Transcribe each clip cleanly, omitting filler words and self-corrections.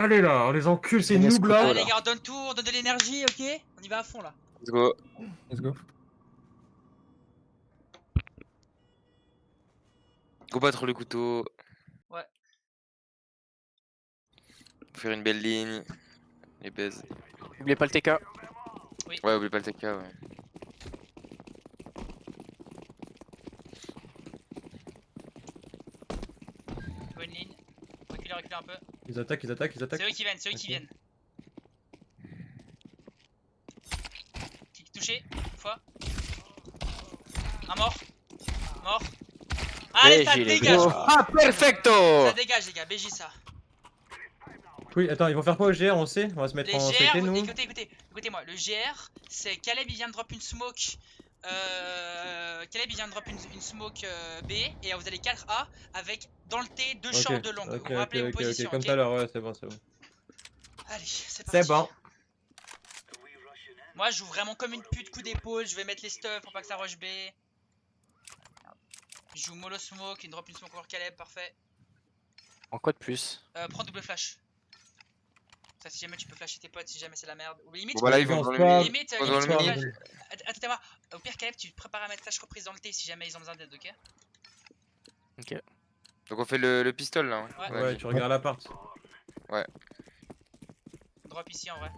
Allez là, on les encule, c'est Venez noob scout, là. Allez les gars, on donne tout, on donne de l'énergie, ok? On y va à fond là. Let's go. Let's go. Go battre le couteau. Ouais. Faire une belle ligne. Les baises. Oubliez pas le TK. Ouais, oublie pas le TK, ouais. Bonne ligne. Reculez, reculez un peu. Ils attaquent, ils attaquent, ils attaquent. C'est eux qui viennent, c'est eux qui Ok. viennent. Kick touché, une fois. Un mort. Mort. Allez, ça BG, les dégage. gars. Ah, perfecto! Ça dégage les gars, BJ ça. Oui, attends, ils vont faire quoi au GR, on sait? On va se mettre Les en GR, CT nous. écoutez-moi, le GR, c'est Caleb il vient de drop une smoke. Caleb il vient de drop une smoke B et vous allez 4A avec dans le T 2 shorts de longue. Ok, Vous rappelez vos positions. comme Ok. tout à l'heure, ouais, c'est bon, c'est bon. Allez, c'est parti. C'est bon. Moi je joue vraiment comme une pute, coup d'épaule, je vais mettre les stuffs pour pas que ça rush B. Je joue mollo smoke, une drop une smoke over Caleb, parfait. En quoi de plus? Prends double flash. Ça si jamais tu peux flasher tes potes si jamais c'est la merde. Ou limite, Bon, bah là, ils vont pense dans le pas. mini. limite, Ils vont dans le limite, mini. attends-moi. Au pire Caleb tu te prépares à mettre flash reprise dans le T si jamais ils ont besoin d'aide, ok? Donc on fait le pistol là. Hein. Ouais. Ouais, tu regardes l'appart. Drop ici en vrai.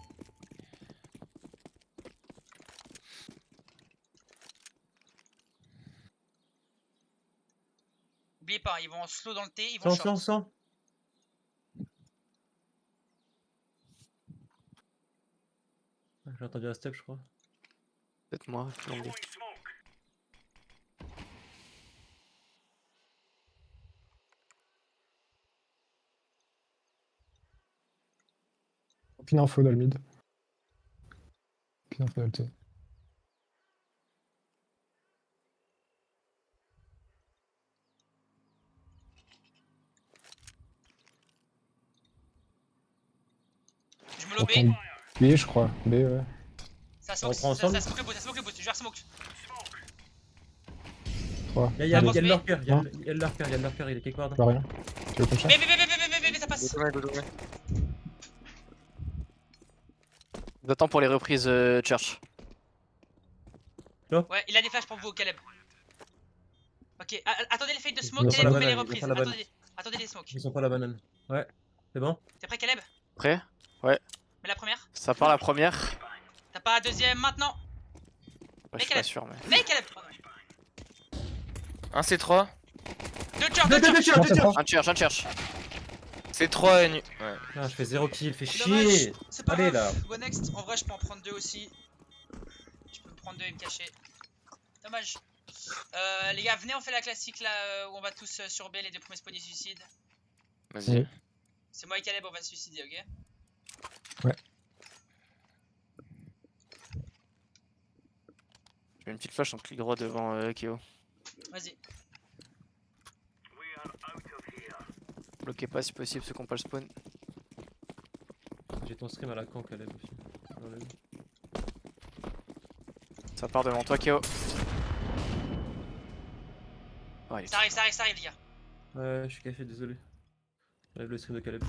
Oubliez pas, ils vont en slow dans le T, ils vont short. Sans. J'ai entendu un step, je crois. Peut-être moi. longue. Aucune info dans le mid. Aucune info dans le T. Je me lobe. Aucun B, je crois. B, ouais. Ça On smoke, reprend ça ensemble smoke le boost, ça smoke le boost, je vais smoke. 3. Il y a pense le B. lurker, il y a le lurker, il est quelque part. Pas rien. Tu veux push B, ça passe. J'attends pour les reprises Church. Ouais, il a des flashs pour vous, Caleb. Ok, attendez les fades de smoke, Ils Caleb ont vous pas met les la banane, reprises. ils ont pas la Attendez les smokes. Ils sont pas la banane. Ouais, c'est bon? T'es prêt, Caleb? Prêt? Mets la première. Ça part la première. T'as pas la deuxième maintenant? Ouais, je suis pas sûr, mais. Mais Caleb! Un C3. Deux church, Deux tirs. Un Church. C3 et nu. Ouais. Ah, je fais 0 kill, fais Dommage, chier. c'est pas Allez grave. là. Go next. En vrai, je peux en prendre deux aussi. Je peux me prendre deux et me cacher. Dommage. Les gars, venez, on fait la classique là où on va tous sur B, les deux premiers spawns suicide. Vas-y. Oui. C'est moi et Caleb, on va se suicider, ok? Je mets une petite flash en clic droit devant Keo. Vas-y. Bloquez pas si possible ceux qui ont pas le spawn. J'ai ton stream à la con, Caleb aussi. Dans le- Ça part devant toi, Keo. Oh, il est Ça arrive, les gars. Ouais, je suis caché, désolé. J'enlève le stream de Caleb.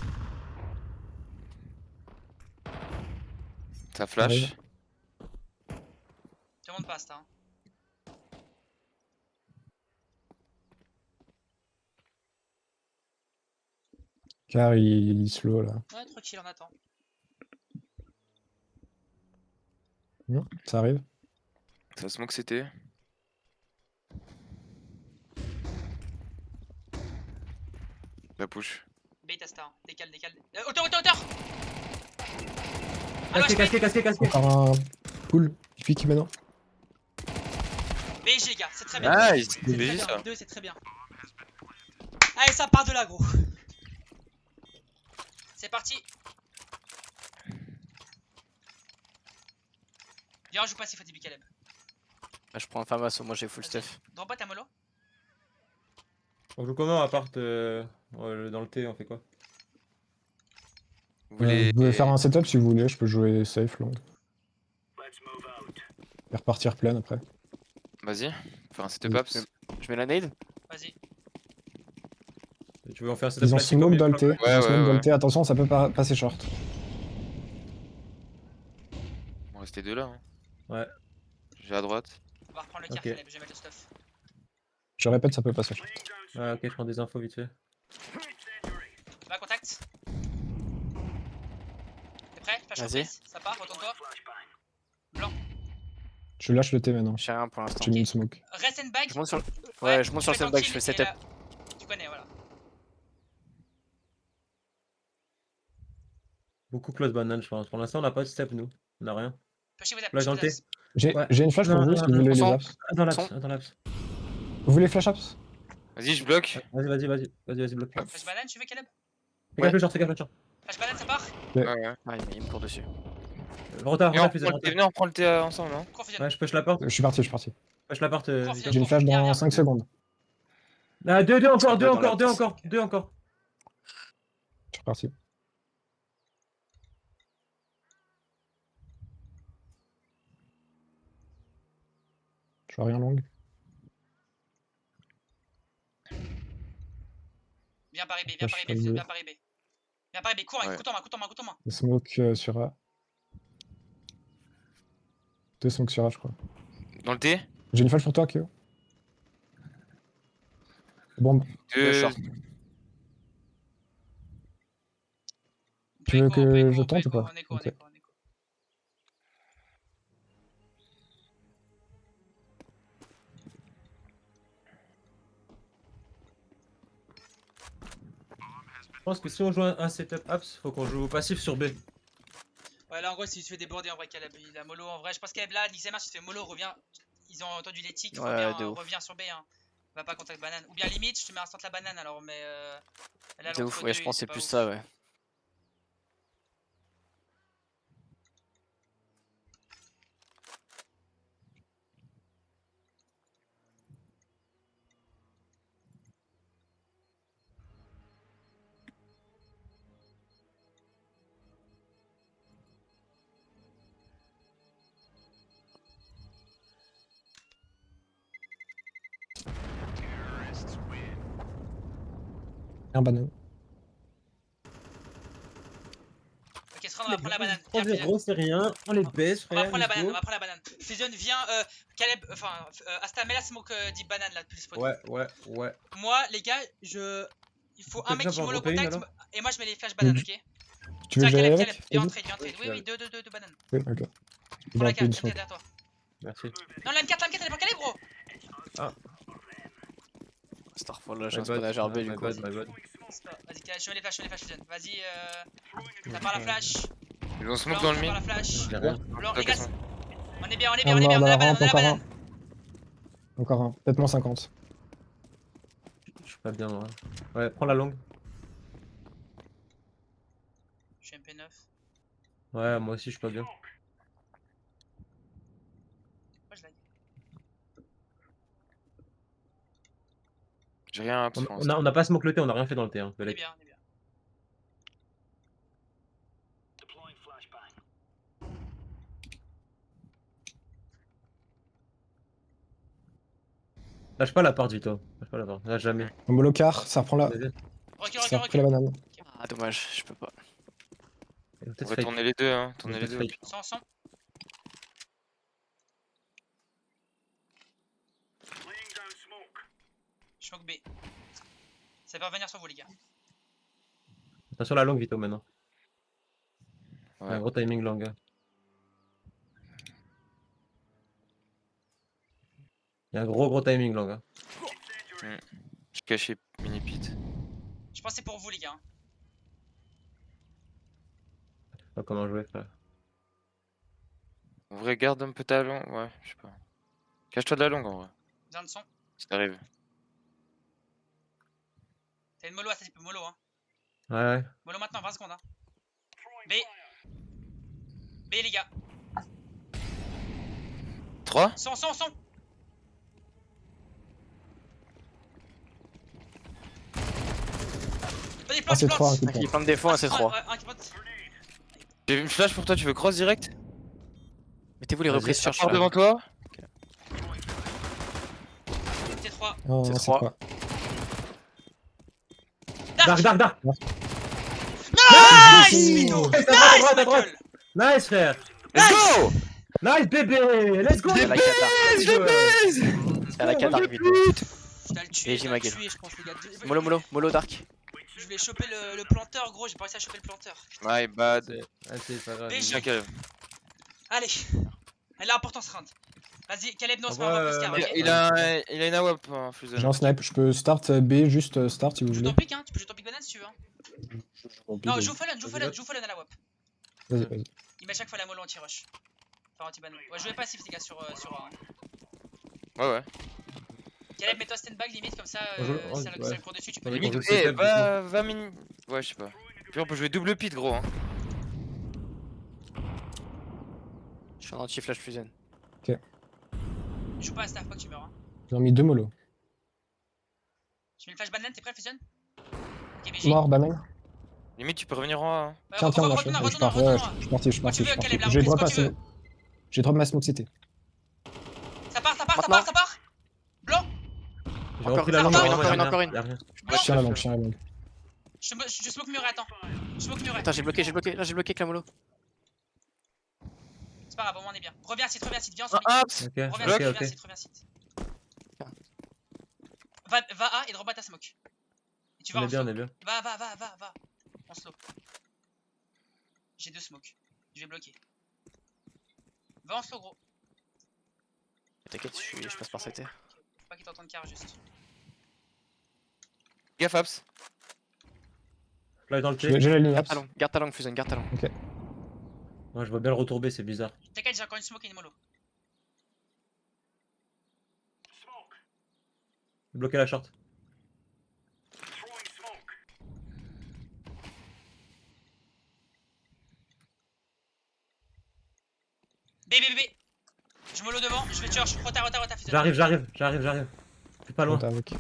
Ça flash. Tout le monde passe, hein. Car il slow là. Ouais, tranquille, on attend. Ça arrive. Ça smoke CT. La push. Bait à star, décale. Hauteur! Allo, Casqué. Encore un pull. Il pique maintenant. BG, gars, c'est très bien. Nice. C'est très BG bien, ça. 2 c'est très bien. Allez, ça part de là, gros. C'est parti. Viens, on joue pas si Fatih Caleb. Là, je prends un Famaso, moi j'ai full stuff. Drop pas ta mollo. On joue comment à part dans le T, on fait quoi? Vous voulez. Vous pouvez faire un setup si vous voulez. Je peux jouer safe long. Et repartir plein après. Vas-y. Faire un setup ups. Je mets la nade. Vas-y. Tu veux en faire un setup Ils ont classique smoke comme dans le les T. flops, Ils ont Ouais, smoke ouais, dans le ouais. T. Attention, ça peut passer short. On va rester deux là. Hein. Ouais. J'ai à droite. On va reprendre le car, Ok. Caleb, je vais mettre le stuff. Je répète, ça peut passer short. Ouais, ok, je prends des infos vite fait. Va, contact. T'es prêt? Flash Vas-y. surprise, ça part, retourne-toi. Je lâche le T maintenant. J'ai rien pour l'instant. J'ai mis une smoke. Rest and bag. Je monte sur le... Ouais, je monte sur le fais ton sandbag, je kill fais et setup. là- Tu connais, voilà. Beaucoup close banane, je pense. Pour l'instant, on n'a pas de step, nous. On n'a rien. Pushez vos apps, Flash pushez dans vos le apps. T. J'ai Ouais. j'ai une flash pour Non, vous non, si non, vous voulez les son. apps. Attends l'aps, Son. attends l'aps. Vous voulez flash apps? Vas-y, je bloque. Vas-y, bloque. Flash banane, tu veux, Caleb? Fais gaffe le short, fais gaffe le short. Flash banane, ça part. Ouais, ouais. Ah, il me court dessus. Retard, Viens, retard, on prend le thé ensemble, non? Cours fusionne. Ouais, je push la porte. Je suis parti. Push la porte. Cours, Vito. J'ai une flash Viens, dans viens. 5 secondes. Ah, deux Ils sont encore, deux dans la piste. deux encore. Je suis parti. Je vois rien long. Viens par B, je suis pas lié. viens par B. Viens par B, cours, Ouais. couteau en main. Smoke sur A. 2 smokes sur A, je crois. Dans le thé? J'ai une flash pour toi, Kyo. Bombe. Deux. short. Tu veux que je tente ou pas? On est court. Je pense que si on joue un setup apps, faut qu'on joue passif sur B. Ouais, là en gros, si tu fais déborder en vrai, Caleb, il a mollo en vrai. Je pense qu'Eb là, Nixemar, si tu fais mollo, reviens. Ils ont entendu les tics, Ouais, de ouf. reviens sur B. Hein. Va pas contact banane. Ou bien limite, je te mets instant la banane alors, mais. Là, De ouf, l'entre ouais, deux, je pense que il c'est pas plus ouf. ça, ouais. Un banane. Ok, Sran, on va prendre la banane. Viens, 3-0, c'est rien. On les baisse, on va frère. prendre la let's banane, go. on va prendre la banane. Fusion, viens, Caleb, enfin, Asta, mets la smoke deep banane là depuis le spot. Ouais. Moi, les gars, il faut un mec Quelqu'un qui va en mollo dropper une, contact alors et moi je mets les flash bananes, ok? Tu veux Tiens, que j'aille Caleb, avec? viens Vas-y. en trade. Oui, deux bananes. Oui, ok. Je Prends vais la appeler une 4, smoke. derrière toi. Merci. Non, la M4, elle est pas calée, gros! Starfall, là, j'ai My un spawn à bad, RB du my coup. bad, my bad. Vas-y, je mets les flashs, Fusion. Vas-y, t'as pas la flash. Ils ont smoke Blanc, dans le t'as mid. pas la flash. J'ai rien. Blanc, les Ok, gars, son. on est bien, on On a la banane, on a la encore un. banane. Encore un. Peut-être moins 50. Je suis pas bien, moi. Ouais, prends la longue. Je suis MP9. Ouais, moi aussi, je suis pas bien. Pourquoi je lag? J'ai rien à On a pas smoke le T, on a rien fait dans le T. Hein, On est Belek. bien. Lâche pas la porte, Vito. Lâche pas la porte. Lâche jamais. On me car, ça reprend la. Vas-y. Recule. Ça a repris la banane. Ah, dommage, je peux pas. Et On peut-être va fake. tourner les deux, hein. Tourner les Peut-être deux. fake. Sans. Je smoke B. Ça peut revenir sur vous, les gars. Attention la longue, Vito, maintenant. Ouais. Un gros timing long. Hein. Il y a un gros timing long. Hein. J'ai caché mini pit. Je pense que c'est pour vous, les gars. Je sais pas comment jouer, frère. En vrai, garde un peu ta longue. Ouais, je sais pas. Cache-toi de la longue en vrai. Viens de son. Si t'arrives. T'as une mollo, ça c'est mollo, hein. Ouais. Mollo maintenant, 20 secondes, hein. B. B, les gars. 3 Son. Vas-y, Ah, c'est 3 un coup de Un qui poing. plante des fois, c'est 3. Ouais, un qui plante. J'ai une flash pour toi, tu veux cross direct? Mettez-vous les Vas-y, reprises sur Pars chat. devant toi. C'est 3. Non, C'est c'est 3. 3. Dark, dark, dark. Nice, Vito. Nice, Nice, à droite. Michael. Nice, frère. Let's go. Nice, bébé. Let's go. C'est la Qatar. C'est la Qatar, Vito. Je dois le tuer, Et je j'ai dois ma le gueule. tuer, je pense, les gars. Molo Dark. Je voulais choper le planteur, gros, j'ai pas réussi à choper le planteur. Putain. My bad. Ah, c'est pas grave. BG. Tiens, Caleb. Allez, elle est importante ce round. Vas-y, Caleb, non, c'est pas Envoie, un peu Michael. ok? Il a une AWP en fusion. J'ai un snipe, je peux start B, juste start si vous Joue voulez. ton pick, hein, tu peux jouer ton pick banane si tu veux. Hein. Non, joue Fallen, Vas-y, joue Fallen à la WAP. Vas-y, vas-y. Il met chaque fois la mollo anti-rush. Enfin, anti-ban. Ouais, jouez passif, les gars, sur A. Hein. Ouais, ouais. Caleb, mets-toi stand-bag limite, comme ça, Ouais. si elle court dessus, tu peux Ouais, les limite, mettre. joue Eh, setup, va mini. Ouais, je sais pas. Puis on peut jouer double pit, gros. Hein. Je suis en anti-flash fusion. Joue pas à staff, pas que tu meurs. Hein. J'ai mis 2 molos. Tu mets le flash banane, t'es prêt, Fusion? Ok, BG. Mort, banane. Limite, tu peux revenir en A. Hein. Tiens, tiens, moi je Retourne, je pars. retourne, Ouais, retourne. je suis parti, je suis Quand parti. tu je veux, suis Caleb, parti. la J'ai drop reprise, quand tu assez. J'ai drop ma smoke CT. Ça part. Maintenant. Blanc. J'ai Encore, repris la encore longue. une, en vrai, encore y'a une, encore rien, une. y'a rien. Blanc. Je tiens la longue, je tiens la longue. Je smoke muret, attends. Je smoke muret. Attends, j'ai bloqué. Là, j'ai bloqué avec la Molo. C'est pas grave, au moins on est bien. Reviens site, viens ensuite. Ah, Ok, Reviens ok, site, ok. reviens site. Va A et drop à ta smoke. Et tu vas On en est bien, on slow. est bien. Va. En slow. J'ai 2 smokes. Je vais bloquer. Va en slow, gros. T'inquiète, je passe par CT. Faut pas qu'il t'entende car juste. gaffe, Abs. Là, dans le pied. J'ai la ligne Garde apps. ta longue, garde ta longue, Fusion, garde ta longue. Ouais, je vois bien le retourber, c'est bizarre. T'inquiète, j'ai encore une smoke et une mollo. Bloquer la short. B. Je mollo devant, je vais tuer, je rota, Fusion. J'arrive. Je suis pas loin. Monte avec.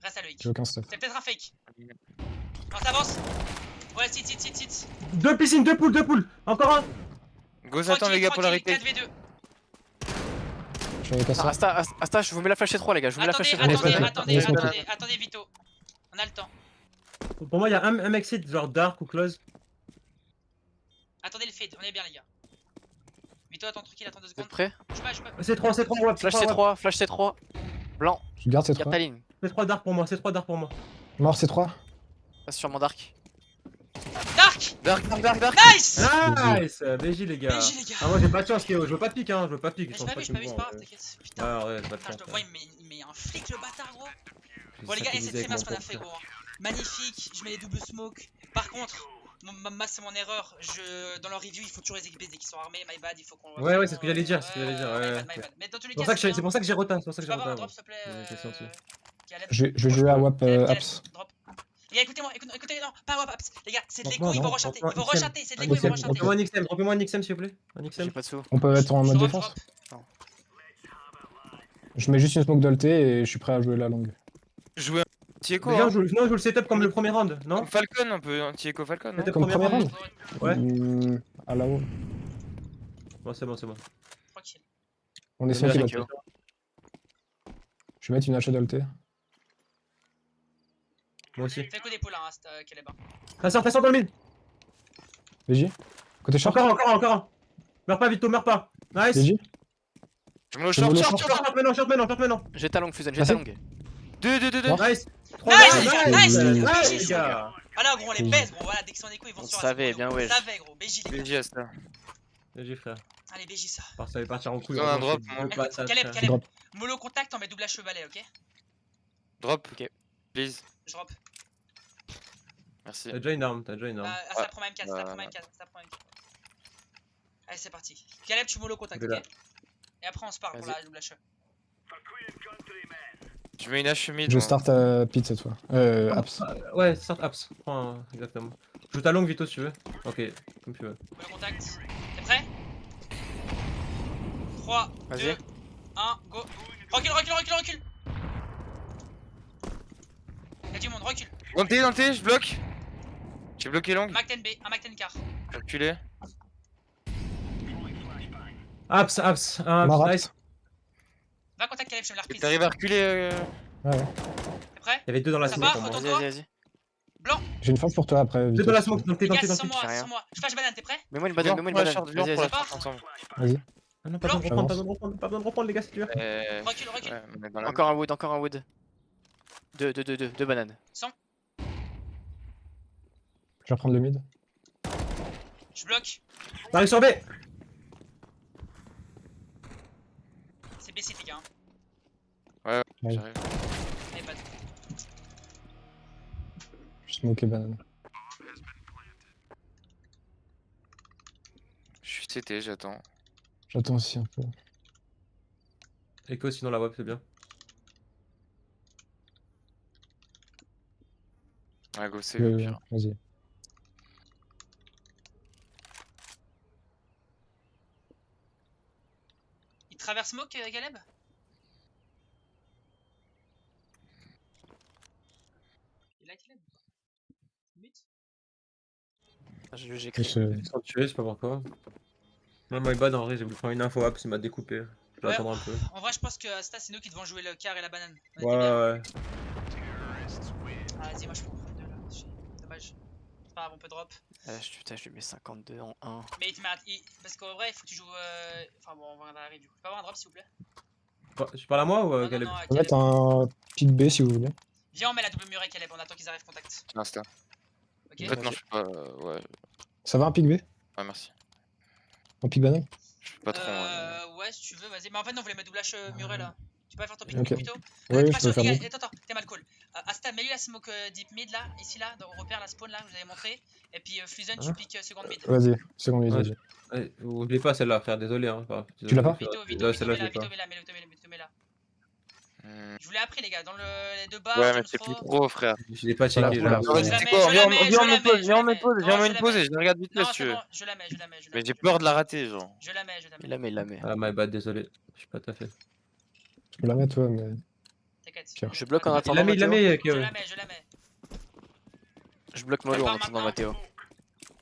Reste à Loïc. J'ai aucun stuff. C'est peut-être un fake. On s'avance. Ouais, sit. 2 piscines, 2 poules. Encore un. Go, attends, les gars, pour la retake. 4v2. Je suis avec Asta. Asta, je vous mets la flash C3, les gars. Je vous mets la flash Attendez, C3. attendez, Vito. On a le temps. Pour moi, il y a un exit, genre dark ou close. Attendez le fade, on est bien, les gars. Vito, attends tranquille, attends 2 Vous secondes. êtes prêts? Je pas. C'est 3, ouais. Flash C3. Blanc, Je garde ces garde 3. ta ligne. C'est 3 dark pour moi, Mort, c'est 3. Passe sur mon Dark. Dark. Dark. Nice. Nice. BJ, les gars. BJ, les gars. Ah, moi, j'ai pas de chance, Kéo. Je veux pas de pique, hein. Je veux pas de pique. J'ai pas vu, c'est pas grave, t'inquiète. Putain. Ah, ouais, pas de Putain, chance. moi, il met un flic le bâtard, gros. Bon, les gars, et c'est très bien ce qu'on a fait, gros. Magnifique, je mets les doubles smokes. Par contre, c'est mon erreur. Dans leur review, il faut toujours les équiper dès qu'ils sont armés. My bad, il faut qu'on. Ouais, c'est ce que j'allais dire. My bad. Mais dans tous les C'est cas, pour ça que j'ai rota. Tu peux avoir un drop, s'il te plaît. question dessus. Caleb. Je vais jouer à WAP Caleb, apps. drop. Les gars, écoutez-moi, non, pas WAP apps. Les gars, c'est de Drop-moi, l'écho, ils vont non, rechanter. drop-moi, Ils vont rechanter, c'est de Ah, l'écho, ils vont Nixem, rechanter. Droppez-moi un XM, s'il vous plaît. Un J'ai XM. pas de sous. On peut être en mode Je défense. drop. Je mets juste une smoke d'ulté et je suis prêt à jouer la longue. Jouer un petit écho. Déjà, Hein. on joue le setup comme le premier round, non? Falcon, on peut un petit écho Falcon. C'était Comme premier round. Ouais. À la haut. Bon, c'est bon. Tranquille. On est Bien, smoké bien, là. Je vais mettre une hache d'ulté. Moi aussi. Fais coup des poules, hein, Caleb. Ça sort dans le mid. VJ. Côté short. Encore un. Meurs pas, Vito, meurs pas. Nice. VJ. Je me le Je me le short. Short maintenant. J'ai ta longue, Fusion, j'ai ta longue. 2. Nice. Nice, Nice, les les gars. Voilà, gros, on les baise, gros. Voilà, dès qu'ils sont en écho, ils vont On sur la savait, seconde, bien, gros. ouais. On savait, gros. BJ, les gars. BG à ça. GG, frère. Allez, BJ, ça. Ça va partir en couille. Dans un drop, vraiment, moi. c'est deux Écoute, patates, Caleb, Drop. mollo contact, on met double chevalet, ok? Drop. Ok. Please. Je drop. Merci. T'as déjà une arme. Ça prend même 4, ça prend même 4. Allez, c'est parti. Caleb, tu mollo contact, De là. ok? Et après, on se parle pour la double che. Je mets une hache mid. Je moi. start pit cette fois. Apps. Ouais, start apps. Exactement. Joue ta longue, Vito, si tu veux. Ok, comme tu veux. Mollo contact. T'es prêt? 3, 2, Vas-y. 1, go. Recule. Y'a du monde, recule. Dans le T, je bloque. J'ai bloqué long. Mac 10 B, un Mac 10 car. J'ai reculé. Apps. Mort Nice. apps. Va contact Caleb, je me la reprise. T'arrives à reculer. Ouais. Prêt? Il y avait deux dans la Ça smoke part, à moi. retourne. Vas-y, vas-y, vas-y. Blanc, J'ai une force pour toi après. Deux Vito, dans la si tu smoke, dans le T, dans le T, dans le sans T. moi, j'ai rien. sans moi. Je flash banane, t'es prêt? Mets-moi une banane, mets-moi une banane. Viens, Vas-y, pour Part. la vas-y. veux. Vas-y. Ah non, pas besoin de Blanc. reprendre, pas besoin de reprendre, pas besoin de reprendre les gars si tu veux. Recule, recule. Ouais, on est dans la- Encore un wood, encore un wood. Deux bananes. Je vais reprendre le mid. Je bloque. T'arrives sur B. C'est B-site, les gars. Hein. Ouais. J'arrive. Allez, pas de- Je smoke et banane. Je suis CT, j'attends. J'attends aussi un peu. Echo sinon la web c'est bien. Ah, go, c'est le pire. Vas-y. Il traverse smoke, Galeb? Il est là, Caleb? Mute? J'ai Et crié. ce- Ils sont tués, je sais pas pourquoi. Moi, my bad en vrai, j'ai voulu prendre une info up, il m'a découpé. Je vais Ouais. attendre un peu. En vrai, je pense que Asta, c'est nous qui devons jouer le car et la banane. On Ouais, était bien. ouais. Ah, vas-y, moi je peux en prendre deux là. Dommage. C'est pas grave, on peut drop. Putain, je lui mets 52 en 1. Mais il te met un... Parce qu'en vrai, il faut que tu joues. Enfin bon, on va arriver du coup. Je peux avoir un drop s'il vous plaît? Je parle à moi ou Non, non, Caleb? non, On va Caleb. mettre un pic B si vous voulez. Viens, on met la double murée, Caleb. On attend qu'ils arrivent contact. Insta. Ok? En fait, non, je suis pas. Ouais, Ça va un pic B? ouais, merci. Un pic banane? Je suis pas trop. Ouais, si tu veux, vas-y. Mais en fait, non, on voulait mettre double H murée là. Tu peux pas faire ton pick Ok. plutôt? Oui, T'es je pas peux sûr, faire les bon. gars, attends, t'es mal call. Asta, mets-lui la smoke deep mid là, ici là, au repère, la spawn là, que je vous avais montré. Et puis Fusion, tu Hein piques seconde mid. Vas-y, seconde mid, Ouais. vas-y. Ouais, je l'ai pas celle-là, frère, désolé. Hein. Enfin, Tu l'as pas? Vito, Celle-là, je l'ai Vito, pas. mets là, Vito, mets là. Hmm. Je vous l'ai appris, les gars, dans les deux bars, Ouais, mais James c'est plus Rowe. trop, frère. Je l'ai pas Voilà, checké. voilà. je Ouais, l'avoue. Je la c'est mets, quoi? je la mets, je Viens, on la me pose, mets, viens, on me pose, non, viens, on je me la pose mets. et je regarde vite fait Non, si tu c'est veux. bon, je la mets. Mais j'ai peur de la rater, genre. Je la mets. Il la met. Ah, my bad, désolé. Je suis pas tout à fait. Je peux la mettre, toi, mais. T'inquiète. Ok. Je bloque en Il attendant. l'a mis, Mathéo. Je Kevin. la mets. Je bloque Molo en Prépare attendant maintenant. Mathéo.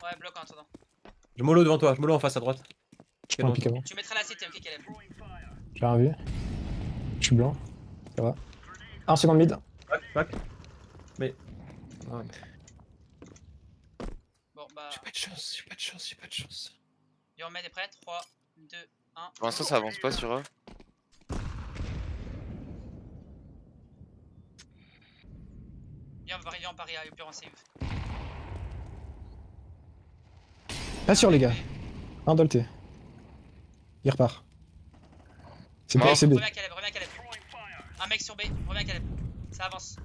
Ouais, bloque en attendant. Je mollo devant toi, je mollo en face à droite. Je prends un pic avant. Tu mettras la CT, ok, Caleb? J'ai rien vu. Je suis blanc. Ça va. Un seconde mid. Back. Mais. Ah, Bon, bah. j'ai pas de chance. Et on met des prêts? 3, 2, 1. Pour l'instant, ça avance pas sur eux. Viens, on parie à Upper en save. Pas sûr, les gars. Un dolté. Il repart. C'est Mort. pas CB. Reviens, Caleb. Un mec sur B, reviens, Caleb. Ça avance.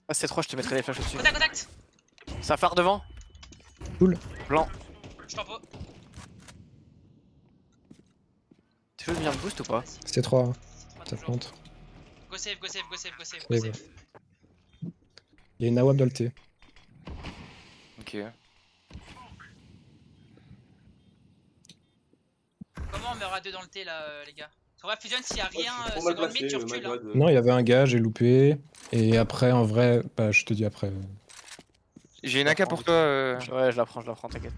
Ah, c'est 3, je te mettrai les flashs au-dessus. Contact. Ça phare devant. Cool. Blanc. Je t'en pose. Tu veux bien le boost ou pas? C'était 3. C'est Ça toujours. plante. Go save. Ouais, ouais. Il y a une AWAP dolté. Ok. Comment on meurt à deux dans le T là, les gars? En vrai, Fusion, s'il y a rien, seconde mid, tu recules. Hein. Non, il y avait un gars, j'ai loupé. Et après, en vrai, bah, je te dis après. J'ai une AK pour toi. Ouais, je la prends, t'inquiète.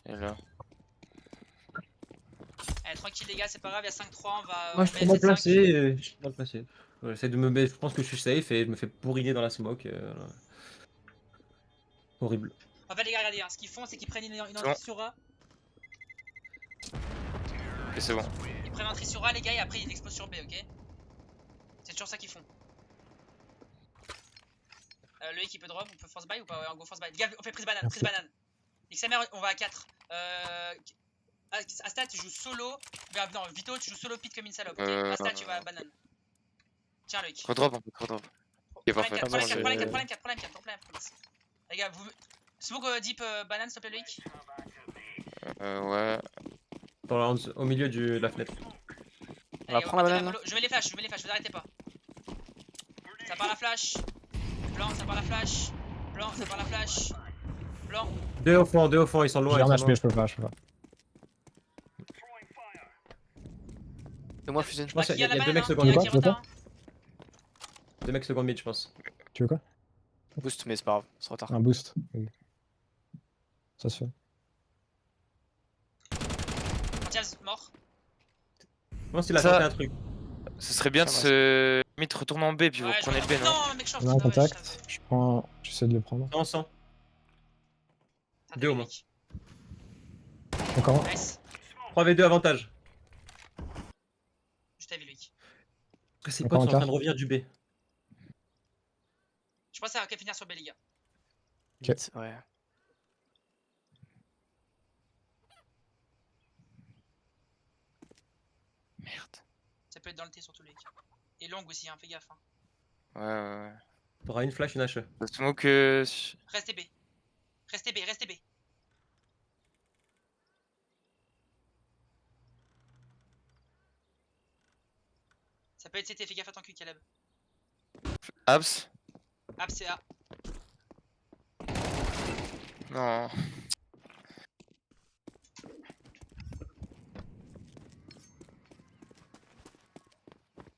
Et là. Allez, tranquille, les gars, c'est pas grave, il y a 5-3, on va. Moi, je on suis met mal 7-5. placé. Je suis mal placé. Ouais, j'essaie de me mettre, je pense que je suis safe et je me fais bourriner dans la smoke. Voilà. Horrible. En fait, les gars, regardez, hein, ce qu'ils font, c'est qu'ils prennent une entrée bon. sur A. Ok, c'est bon. Ils prennent entrée sur A, les gars, et après ils explosent sur B, ok? C'est toujours ça qu'ils font. Le qui peut drop, on peut force buy ou pas? Ouais, on go force buy. Les gars, on fait prise banane, Merci. prise banane. XMR, on va à 4. Asta, tu joues solo. Non, Vito, tu joues solo pit comme une salope, ok? Asta, tu vas à banane. Tiens, Loïc. Redrop, on peut redrop. Ok, parfait. Prends la 4, c'est- prends la 4. Les gars, vous. Smoke deep banane, s'il te plaît, Loïc. Ouais. Au milieu de la fenêtre. On va Allez, prendre la mettez banane, follow. Je mets les flashs, vous arrêtez pas. Ça part la flash. Blanc, ça part la flash. Blanc, ça part la flash. Blanc. Deux au fond, ils sont loin. J'ai un ils sont HP, loin. je peux pas. Fais-moi Fusion. pense qu'il y a la deux banane, mecs hein. seconde Il y a mid. qui retard. Deux mecs seconde mid, je pense. Tu veux quoi? Boost, mais c'est pas grave, c'est trop tard. Un boost. Oui. Ça se fait. Jazz, mort. pense qu'il a Ça- tenté un truc. Ce serait bien de Ça se limite retourner en B puis vous Ouais, prenez le B, non? Non, mec, short. On a un Ah ouais, je contact. savais. Je prends un... J'essaie de le prendre. Non, 100. Attendez, Deux au moins. mec. Encore un. Nice. 3v2 avantage. Je t'avais, Loïc. Après, ses Encore potes un sont en train quart. de revenir du B. Je pense que ça va finir sur B, les gars. Ok. Vite, ouais. Merde. Ça peut être dans le T surtout, Loïc. Et long aussi, hein, fais gaffe. Hein. Ouais. T'auras une flash, une HE. Le smoke. Restez B. Restez B, restez B. Ça peut être CT, fais gaffe à ton cul, Caleb. Abs. Ab, c'est A. Non.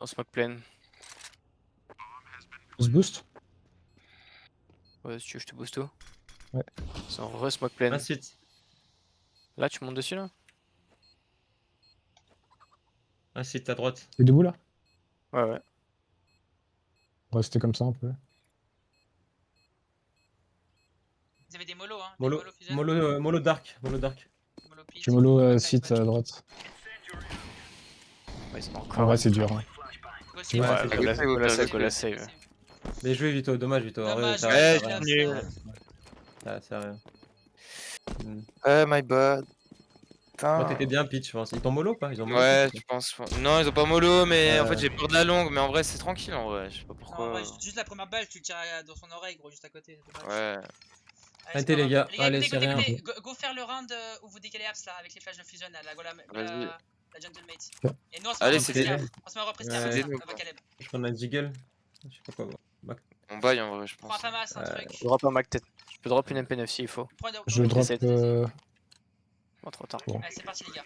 On smoke pleine. On se boost. Ouais, si tu veux, je te booste tout. Ouais. C'est en re-smoke pleine. Un site. Là, tu montes dessus là? Un site à droite. T'es debout là? Ouais, ouais. On va rester comme ça un peu. Vous avez des molos, hein. Molo, Des molos fusion. Molo dark. Molo dark. Molo pit. J'ai mollo Tac, site match. à droite. Ouais, ils sont En encore. vrai, c'est dur. Hein. Go save, Ouais, go c'est save, dur. go save, Go la save, go go la save, save. go save. Mais joué Vito, dommage Vito. Dommage, Arrête, ouais, arrête, je l'ai arrête. fait. Ah, c'est rien. My bad. Toi, Putain. t'étais bien pitch, je pense. Ils t'ont mollo ou pas? Ils ont mollo Ouais, pitch, je pense. Non, ils ont pas mollo, mais en Ouais. fait j'ai peur de la longue. Mais en vrai, c'est tranquille en vrai. Je sais pas Non, pourquoi. ouais, juste la première balle, tu le tires dans son oreille, gros, juste à côté. c'est dommage. Ouais. Allez, Arrêtez, c'est pas les gars. grave. Allez, écoutez, c'est rien. écoutez, go faire le round où vous décalez Apps là avec les flashs de fusion là, Vas-y. la Gentlemate. Ouais. Et nous on se Allez, met en c'est reprise bien. cam. On se met en reprise Ouais. cam Aidez-nous, avec ça, quoi. avec Caleb. Je prends un jiggle. Je sais pas quoi. On baille en vrai, je Prends un pense. Famas, un truc. Je drop un Mac tête. Je peux drop une MP9 s'il faut. Prends Je drop. essaie de- Bon, trop tard. Allez, c'est parti les gars.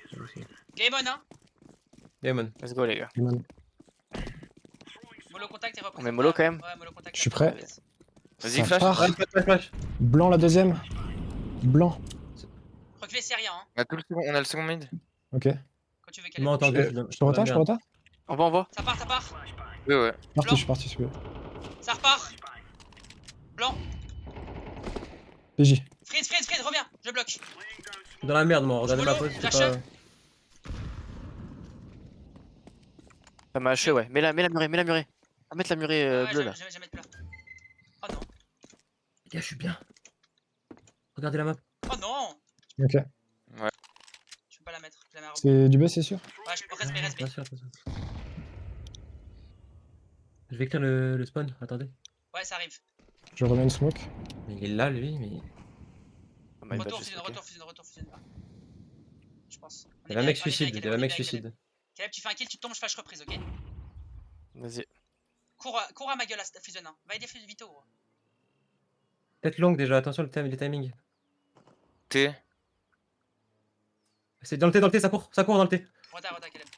Game on, hein. Demon. Let's go, les gars. Mollo contact et reprise. On met mollo, quand même. Ouais, mollo contact. Je suis prêt. Vas-y, Ça flash. part. Flash. Blanc la deuxième. Blanc. Reculez, c'est rien, hein. On a le second mid. Ok. Quand tu veux, Tu m'as Caleb. entendu. Je te retard, je te retard. On va. Ça part, ça part. Ouais. Parti, je suis parti, celui-là. Ça repart. Blanc. PJ. Freeze, reviens. Je bloque. Dans la merde, moi. Regardez ma Mollo, pose. lâche. C'est pas... Ça m'a haché, ouais. Mets la murée, mets la murée. On va mettre la murée Ouais, bleue là. jamais de peur. Oh non. Les gars, je suis bien. Regardez la map. Oh non. Ok. Je peux pas la mettre. Je la mets à rebond. C'est du B, c'est sûr? Ouais, je peux respect. Bien sûr, bien sûr. Je vais écrire le spawn. Attendez. Ouais, ça arrive. Je remets une smoke. Mais il est là, lui. Mais... Oh my bad, Retour, je sais fusionne, pas. retour, fusionne pas. Je pense. Il y avait un mec suicide. Il y avait un mec suicide. Caleb, tu fais un kill, tu tombes, je flash reprise, ok? Vas-y. Cours à ma gueule, à fusionne. Va aider Vito. Gros. Tête longue déjà. Attention, les timings. T. C'est dans le T, ça court dans le T. Retard, Caleb.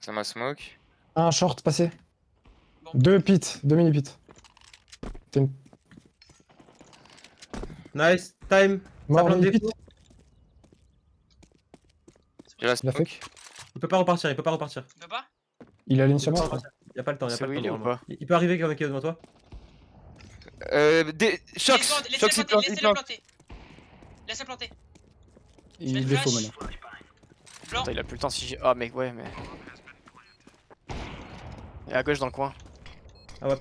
Ça m'a smoke. Un short passé. Bon. Deux pits, deux mini pits. T'es une- Nice. Time. Mort plante mini des pit. fous. J'ai la Il a fait. smoke. Il peut pas repartir. Tu peux pas? Il a ligne sur moi. Il a pas le temps. C'est où il est ou pas? Il peut arriver comme qui est devant toi. Shox. Shox, il plante, il Laissez-le plante. planter. Laisse-le planter. Il mets le défaut flash. maintenant. Blanc. Attends, il a plus le temps si j'ai. Ah, mec, ouais, mais. Et à gauche dans le coin. Ah ouais.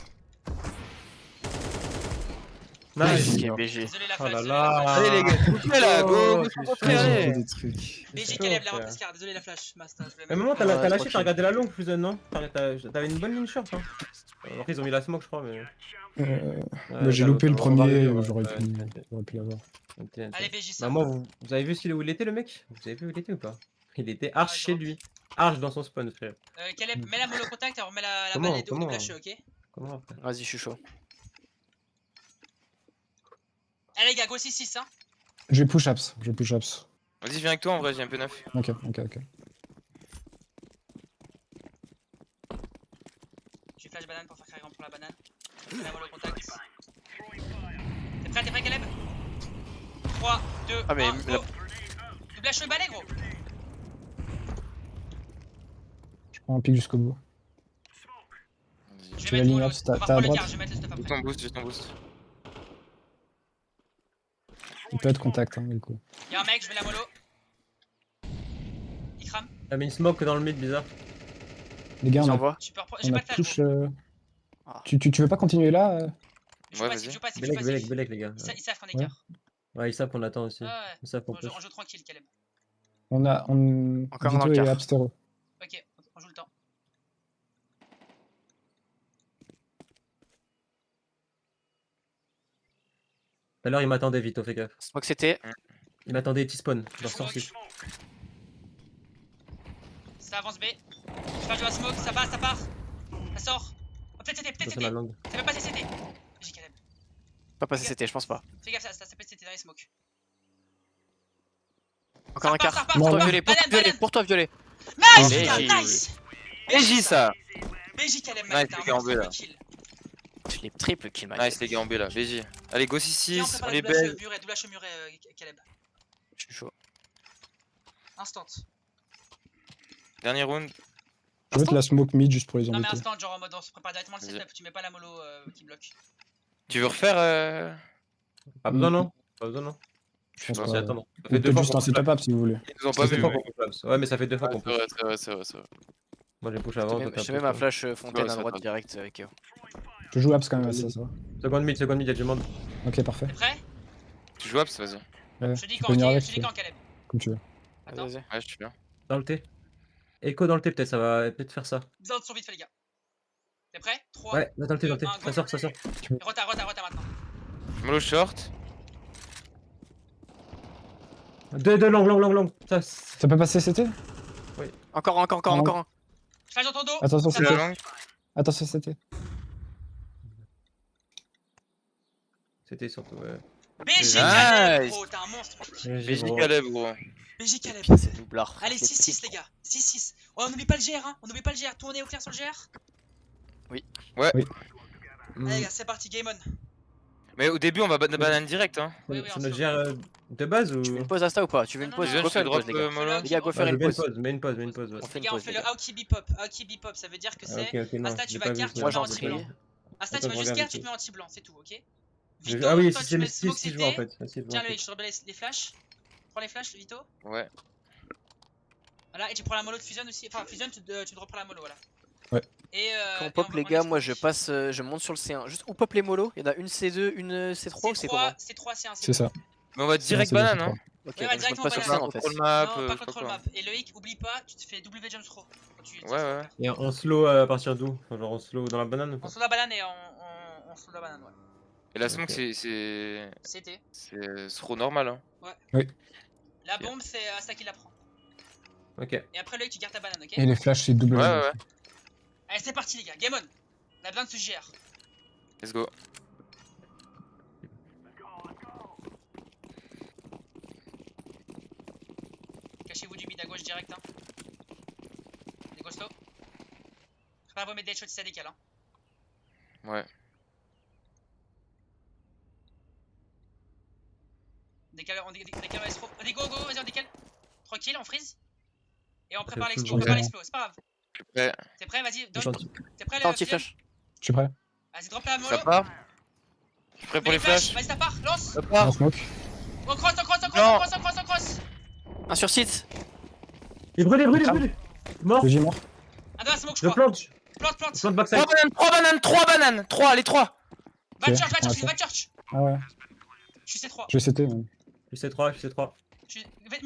BG, Nice. BG. Désolé la Oh flash. là désolé là. la flash. Allez les gars, s'il vous plaît là, go, Oh, go, c'est go, chaud, allez. J'ai ouais. des trucs. BG chaud, Caleb, la frère. reprise car. Désolé la flash. Master, je vais Mais mettre. moment, t'as Ouais, lâché, tranquille. t'as regardé la longue, Fusion, non? T'avais une bonne ligne short, hein. Après, ils ont mis la smoke, je crois, mais. Moi j'ai loupé le premier, j'aurais pu l'avoir. Allez, BG, ça. Bah, moi, vous avez vu où il était, le mec? Vous avez vu où il était ou pas? Il était arch je chez vois. lui. Arch dans son spawn, frère. Caleb, mets la mollo contact et on remet la Comment, balle et double comment flash, ok? Comment après? Vas-y, je suis chaud. Allez, les gars, go 6-6, hein? Je vais push apps, Vas-y, viens avec toi en vrai, j'ai un peu neuf. Ok. Je vais flash banane pour faire carré pour la banane. La mollo contact. T'es prêt, Caleb? 3, 2, Ah, mais 1, la- go! Double HE balai, gros. Je prends un pic jusqu'au bout. Je Tu vais la mettre ligne mon up, lot. t'as On va à prendre le droite. quart, je vais mettre le stuff J'ai après. ton boost, j'ai ton boost. Il peut être contact, hein, du coup. Y'a un mec, je vais la mollo. Il crame. T'as mis une smoke dans le mid, bizarre. Les gars, on a, J'envoie. Tu peux reprendre. J'ai on pas a de flash, push. gros. Ah. Tu veux pas continuer là Je Ouais, passe, vas-y. je passe, je Belek, passe. Belek, Belek, les gars. Ils savent qu'on est Ouais. quart. Ouais, ils savent qu'on attend aussi. Ouais, ouais. Ils savent qu'on On joue, push. on joue tranquille, Caleb. On a. Encore Vito un et quart. Abstero. Ok, on joue le temps. Tout à l'heure, il m'attendait, Vito, fais gaffe. Smoke CT. Il m'attendait T-spawn, genre Smoke. sorti. Ça avance B. Je fais de la smoke, ça passe, ça part. Ça sort. Oh, peut-être CT, peut-être Dans la CT. langue. Ça peut passer CT. J'ai Caleb. Pas passé CT, je pense pas. Fais gaffe, ça peut CT dans les smokes. Encore un repart, ça quart. repart, Pour ça toi repart. violet, pour toi Banane, violet, banane. pour toi violet. Nice, BJ. les gars, nice. BJ ça. BJ Caleb, Nice, mec, t'es les un gars, en monstre, B, là. double kill. Je l'ai triple kill, ma Nice les gars en B là, BJ. Allez, go Viens, 6-6, on prépare est double HE belle. muret, double HE muret, Caleb. Je suis chaud. Instant. Dernier round. Je veux te la smoke mid juste pour les Non, mais embêter. instant, genre en mode on se prépare directement le Vas-y. setup, tu mets pas la mollo qui bloque. Tu veux refaire Pas besoin, non? Pas besoin, non? Je pense Bon, C'est pas. attendre. Ça Ou fait deux peut-être fois juste qu'on un push. setup up si vous voulez. Ils nous ont Ça pas fait vu. deux fois qu'on push. Ouais, mais ça fait deux fois qu'on C'est vrai, push. c'est vrai, c'est vrai, c'est vrai. Moi, j'ai push Je avant. te toi, mets- t'as je te mets push ma avant. flash fontaine Ouais, à ça droite va. direct avec Eo. Je joue abs quand même à ça, ça va. Seconde mid, y'a du monde. Ok, parfait. T'es prêt? Tu joues Abs, vas-y. Ouais, Je te dis tu quand, peux venir ok? avec, Je te dis quand, Caleb. comme tu veux. Attends. Vas-y. Ouais, je suis bien. Dans le T. Echo dans le T, peut-être, ça va peut-être faire ça. Besoin de son vite fait, les gars. T'es prêt? 3. Ouais, là, dans le T, dans le T. 2, 1, Ça go. sort, ça sort. Retard maintenant. Mollo short. Deux long. Ça, c'est- Ça peut passer CT Encore un. Je flash dans ton dos. Attention, Ça C'est la CT. va. langue. Attention, CT. C'était surtout, ouais. BJ Nice. Caleb, gros, t'es un monstre. BJ Caleb, gros. BJ Caleb. C'est doublard. Allez, 6-6, les gars. 6-6. Oh, on n'oublie pas le GR, hein. On n'oublie pas le GR. Tournez au clair sur le GR. Allez, les gars, c'est parti, game on. Mais au début, on va banane direct, hein. Oui, oui, C'est on notre se- GR de base ou? Tu veux une pause Asta ou pas? Tu veux une Non, pause? non, Viens, Go je faire te une drop pause, les gars. mollo. Les gars, go Ouais, faire Ouais, une pause. mets une pause, ouais. On fait Les une gars, on pause, fait les le gars. Aoki Bipop. Aoki Bipop, ça veut dire que Ah, c'est. ok, non. Asta, tu j'ai vas pas vu, carte, tu j'ai Moi, te pas mets j'ai en vu. anti-blanc. envoyé. Asta, Attends, tu vas je juste regarde carte, tu ici. te mets en anti-blanc, c'est tout, ok? Ah Vito, oui, toi, si tu c'est mets si smoke si je vois en CT. fait. Si, je vois, Tiens, en fait. le, je te remets les flashs. Prends les flashs, Vito. Ouais. Voilà, et tu prends la mollo de Fusion aussi. Enfin, Fusion, tu te reprends la mollo, voilà. Ouais. Et Quand on et pop on les va gars, prendre moi les je smokes. passe, je monte sur le C1. Juste où pop les molos, il y en a une C2, une C3 ou c'est comment? C'est 3, c'est 1, C'est ça. Mais on va C'est direct c'est deux, banane, c'est hein. trois. Ok, Ouais, donc je monte directement pas sur banane. C1 en fait. Control map, Non, je pas sais pas control quoi. map. Et Loïc, oublie pas, tu te fais W jump throw. Quand tu Ouais, ouais. Et en slow à partir d'où? Enfin, genre en slow dans la banane ou On pas? saute la banane et on saute la banane, ouais. Et la smoke, Ok. C'était. c'est trop normal, hein. La bombe, c'est Asta qui la prend. Ok. Et après, Loïc, tu gardes ta banane, ok? Et les flashs, c'est double. Ouais, banane. ouais. Allez, c'est parti, les gars. Game on. On a besoin de ce GR. Let's go. Cachez-vous du mid à gauche direct, hein. Des costaud. Préparez-vous à mettre des headshots si ça décale, hein. Ouais. Décale, on décale l'explo. Allez, go, vas-y, on décale. Tranquille, on freeze. Et on Ça prépare fait l'explo, full on prépare jump. l'explo, c'est pas grave. Je suis prêt. T'es prêt, vas-y, Je donne. chante. T'es prêt, Attends, le anti-flash. Je suis prêt. Vas-y, drop la mollo. Ça part. Je suis prêt pour Mets les flashs. Vas-y, ça part, lance. Ça Un part. smoke. On cross. Non. On cross. 1 sur site. Il brûle. Mort. BJ mort. Un dans la smoke, je Je crois. plante. Plante. Je plante backside. 3 bananes. 3, les 3. Va Ok, church, ouais, va church. Ah ouais. Je suis C3. Je vais CT. même. Je sais 3. Mets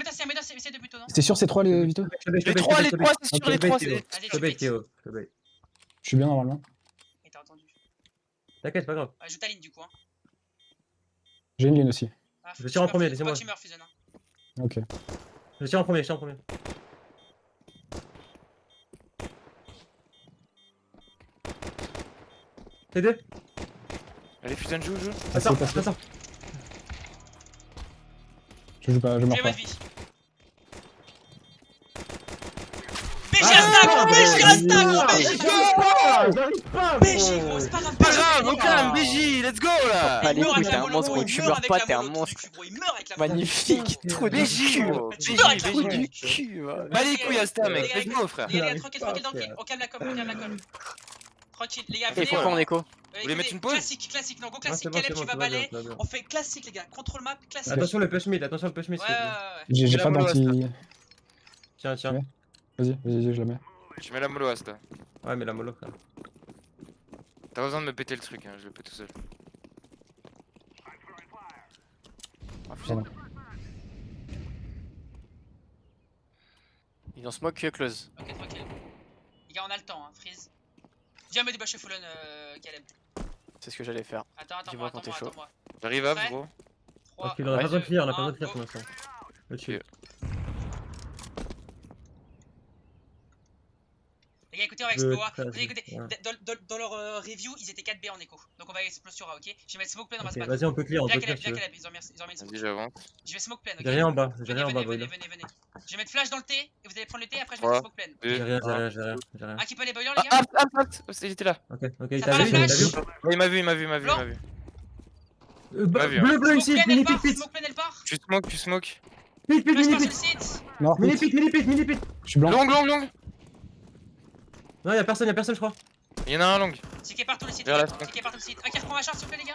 ta C2 plutôt, non? C'était sûr C3 les Vito? Les 3, c'est sûr, Ok, les 3, Vas-y, Je tu bait, bait. Théo. Je bait. Je suis bien normalement. Et t'as entendu. T'inquiète, pas grave. Ouais, joue ta ligne du coup, hein. J'ai une ligne aussi. Ah, Je tire en premier, laissez-moi. Tu meurs, Fusion, hein. Ok. Je tire en premier. T2. Allez, Fusion, joue. Ça sort. Passez. Ça sort. Je joue pas, je meurs J'ai pas. votre vie. BG Asta, BG Basta, gros, BJ, J'arrive pas, BJ, gros, c'est pas grave. Pas BJ, grave, il au meurt. calme, BJ, let's go là. Pas Il les meurt couilles, avec t'es la un monstre, mollo, tu il meurt meurs avec pas, la t'es un mollo, trou du monstre. cul, gros, il meurt avec la mollo. Magnifique, trop du BJ, cul. gros. Tu BJ, meurs avec la Trop mollo. du cul. Ouais. Bah les couilles, Asta, Les mec, gars, let's go, frère. Les gars, J'arrive tranquille, pas, tranquille dans le frère. game. On calme la com, on calme la com. Tranquille, les gars, Il venez. faut qu'on écho. voulez mettre une pause? Classique, classique, non, go Ah, classique. c'est bon, Caleb, c'est tu bon, vas tout va bien, balai. tout va bien. On fait classique, les gars. Contrôle map, classique. Attention le push mid, attention le push mid. Ouais, s'il ouais, te ouais. plaît. J'ai la pas mollo, d'anti. Tiens, tiens. Ouais. Vas-y, je la mets. Je mets la mollo, Asta. Ouais, mais la mollo, frère. T'as pas besoin de me péter le truc, hein, je le pète tout seul. Pardon. Ils ont smoke close. Ok, tranquille. Les gars, on a le temps, hein, freeze. Viens me débâcher Fallen, Caleb. C'est ce que j'allais faire. Attends, Dis-moi attends-moi, quand t'es attends-moi, chaud. attends-moi. J'arrive up, Prêt gros. 3, Ok, on a pas besoin de clear, on a pas besoin de clear go. pour l'instant. Le tue. Les gars, écoutez, on va Deux, explorer. treize, Vous allez écouter, ouais. dans leur review, ils étaient 4B en écho. Donc on va exploser sur A, ok? Je vais mettre smoke plan dans ma Ok, spot. vas-y, on peut clear, on Viens peut clear Caleb, si viens tu veux. Caleb, ils ont mis une smoke. Vas-y, j'avance. Je vais smoke plan, ok? J'ai rien en bas, j'ai Venez, rien en bas, venez, boiler. venez, venez. Je vais mettre flash dans le T, et vous allez prendre le T, après je vais Ouais. mettre smoke plan. Deux, J'ai rien, j'ai un. rien, j'ai rien, j'ai rien. Un qui peut les boilers, Ah, les gars? il était là. Ok, ok, il Ça t'a part vu, la il t'a vu. flash? Ouais, il m'a vu, il m'a vu, il m'a vu, il Blanc. m'a vu. Bleu, vu, hein. bleu, Smoke ici, plan, elle mini part, pit, pit. smoke plan, elle part. Tu smoke, tu smoke. Pit, pit, Flash mini part sur pit. le site. Mort, Mini vite. pit, mini pit, mini pit. Je suis blanc. Long, long, long. Non, y'a personne, je crois. Il y en a un long. C'est qui est partout le site. Vers la C'est qui est partout le site. Un qui reprend ma short, s'il vous plaît, les gars.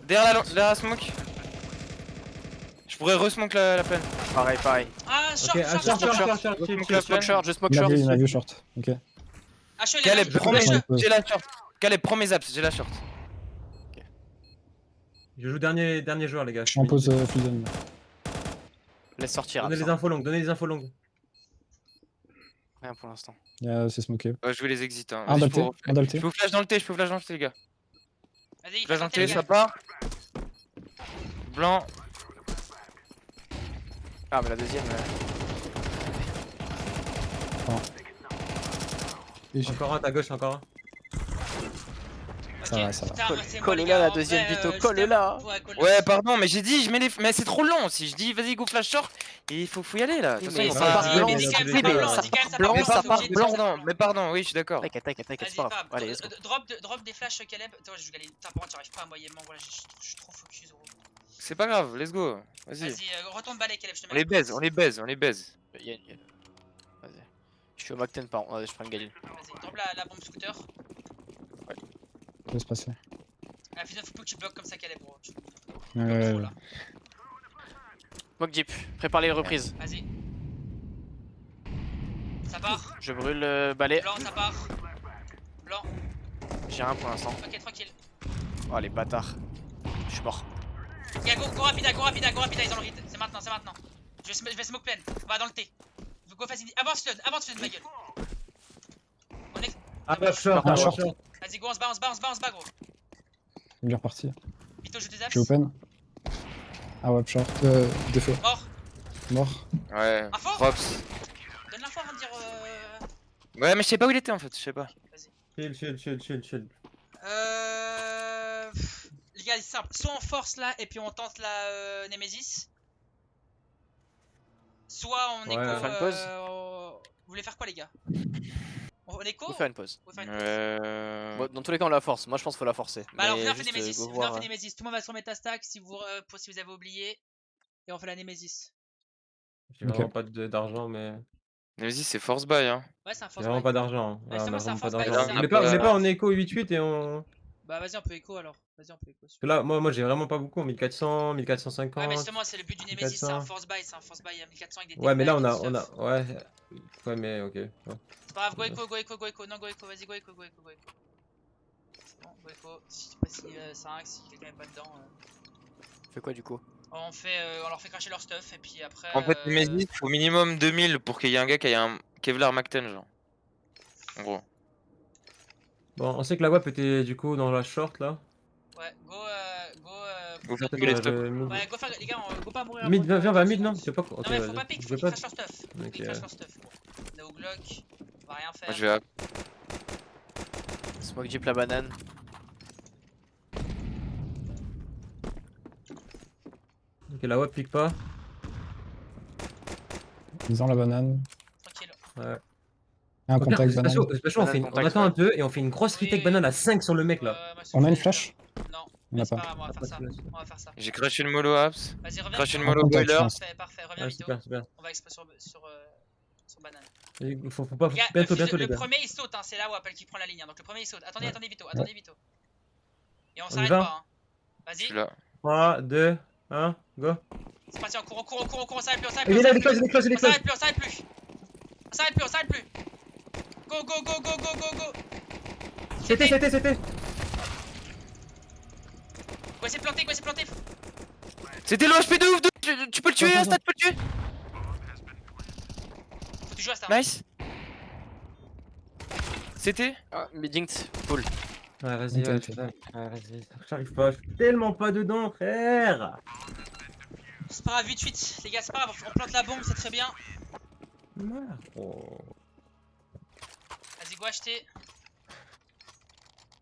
Derrière la smoke. Je pourrais re-smoke la peine. Pareil. Ah, short, Ok, short, short, short, short. short, short, Smoke chill, la chill, Je smoke chill. short, je smoke Il m'a short. vu, il m'a vu short. Ok. HE, les Caleb, gars, prends flash. j'ai la short. Caleb, prends mes apps, j'ai la short. Je joue dernier joueur, les gars. Je suis en pause fusion. Laisse sortir. Donnez les absent. infos longues, donnez les infos longues. Rien pour l'instant. C'est smoké. Ouais, je vais les exit. Hein. Un Vas-y, dalté, un dalté. Je peux flash dans le T, les gars. Vas-y, Flash dans le T, les ça gars. part. Blanc. Ah, mais la deuxième. Encore un à ta gauche, encore un. Ça va, ça va. Putain, moi, c'est moi, Colle les là, gars, la en deuxième vrai, Vito, je colle t'aime. là. Colle Ouais, pardon, mais j'ai dit, mais c'est trop long aussi. Je dis, vas-y, go flash short. Et il faut y aller là. De toute Mais façon, ça ils vont part pas- blanc, mais dis quand même, mais ça part ça blanc, part dis quand même, ça blanc, part ça blanc, part c'est obligé de Blanc, dire ça. non, mais pardon, oui, je suis d'accord. T'inquiète, Vas-y, c'est pas grave. Fab, Allez, let's go. drop des flashs, Caleb. Toi, je vais aller. Putain, par contre, j'arrive pas à moyennement. Voilà, je suis trop focus, gros. C'est pas grave, let's go. Vas-y. Vas-y, retourne balai, Caleb. Je te On mets les baise, on les baise, on les baise. Vas-y. Je suis au Mac 10 par contre. Je prends une galine. Vas-y, drop la bombe scooter. Laisse passer. Ah, putain, faut pas que tu bloques comme ça, Caleb, gros. Ouais, Trop, là. Smoke Jeep. Prépare les reprises. Vas-y. Ça part. Je brûle le balai. Blanc, ça part. Blanc. J'ai un pour l'instant. Ok, tranquille. Oh, les bâtards. Je suis mort. Gars, go rapida, ils ont le rythme. C'est maintenant, c'est maintenant. Je vais smoke plein. On va dans le T. Go facile. Avance, flood, ma gueule. On est. Ah, bah, short, Ah, ah, short. short. Vas-y, go, on se bat, gros. Il est reparti. Vito, je des Je apps. suis open. Ah ouais, short. Défaut. Mort. Mort. Ouais, Info props. Donne l'info avant de dire. Ouais, mais je sais pas où il était en fait, je sais pas. Chill. Les gars, c'est simple. Soit on force là et puis on tente la Nemesis. Soit on Ouais. écho. On fait une pause Vous voulez faire quoi, les gars? On écho? Faut faire une pause. On va faire une pause. Bon, dans tous les cas, on la force. Moi, je pense qu'il faut la forcer. Bah alors, Mais venez, on fait juste, Nemesis. go Venez, voir, on fait Nemesis. Tout le monde va se remettre à stack si vous avez oublié. Et on fait la Nemesis. J'ai vraiment pas d'argent, mais. Vas-y, c'est force buy, hein. Ouais, c'est un J'ai force vraiment buy. pas d'argent. Ouais, Ouais, c'est on moi, a c'est un vraiment pas force buy, d'argent. c'est On un est peu- pas en écho 8-8 et on. Bah vas-y, on peut écho alors. Vas-y, on peut écho. Parce que là, moi j'ai vraiment pas beaucoup. 1400, Ouais, mais 1450. justement, c'est le but du Nemesis. C'est un 1400. force buy. C'est un force buy à 1400 avec des Ouais, mais là techniques, on des a. stuff. Ouais. Ouais, mais ok. Ouais. C'est pas grave, go écho. Non, go écho. Vas-y, go écho. C'est bon, go écho. Si 5, si quelqu'un est pas dedans. Fais quoi du coup? On leur fait cracher leur stuff et puis après. En fait, Nemesis, faut minimum 2000 pour qu'il y ait un gars qui ait un Kevlar Mac-10, genre. En gros. Bon, on sait que la WAP était du coup dans la short là. Ouais, go. Go faire notre les tour. stocks. Ouais, go faire. Les gars, go pas mourir. Mid, avant de- viens, va mid, non? C'est pas. Non, Ok, mais faut vas-y. pas pique, Je faut vais qu'ils pas. crachent leur stuff. Faut Ok. qu'ils crachent leur stuff, gros. On est au Glock, on va rien faire. Moi, je vais à... Smoke Jeep la banane. Ok, la WAP pique pas. Ils ont la banane. Tranquille. Ouais. Un Regarde, contact banane. Splasho, Banane on contact, attend ouais. un peu et on fait une grosse retake banane à 5 sur le mec là. Ouais, moi, je On a suis une chaud. flash? Non, On mais n'a c'est pas. pas grave, on va faire ça. Flash. On va faire ça. J'ai craché le mollo Haps. Vas-y, reviens. Crash une Vito. mollo contact, boiler. je pense. Parfait, reviens Ouais, Vito. super, super. On va expo sur banane. Faut pas, Gars, bientôt, les le gars. premier il saute, hein, c'est là où Apple qui prend la ligne. Hein. Donc le premier il saute. Attendez, Ouais. attendez Vito, attendez Vito. Et on y s'arrête va pas. Hein. Je Vas-y, suis là. 3, 2, 1, go. c'est parti, on court, on s'arrête plus, on s'arrête Il plus. est là, il est close, il est close, il est On close. s'arrête plus, on s'arrête plus. On s'arrête plus, on s'arrête plus. Go, go, go, go, go, go, go. C'était. Go, essayer de planter, go, essayer de planter. C'était le HP de ouf, tu peux le tuer, Asta, tu peux le tuer. Faut que tu joues à ça. Hein. Nice. C'était. Ah, Midinct, full. Ouais, vas-y, Ok, ouais, ok. putain. Ouais, vas-y, j'arrive pas, je suis tellement pas dedans, frère. C'est pas grave, 8-8. Les gars, c'est pas grave, on plante la bombe, c'est très bien. Oh. Vas-y, go acheter.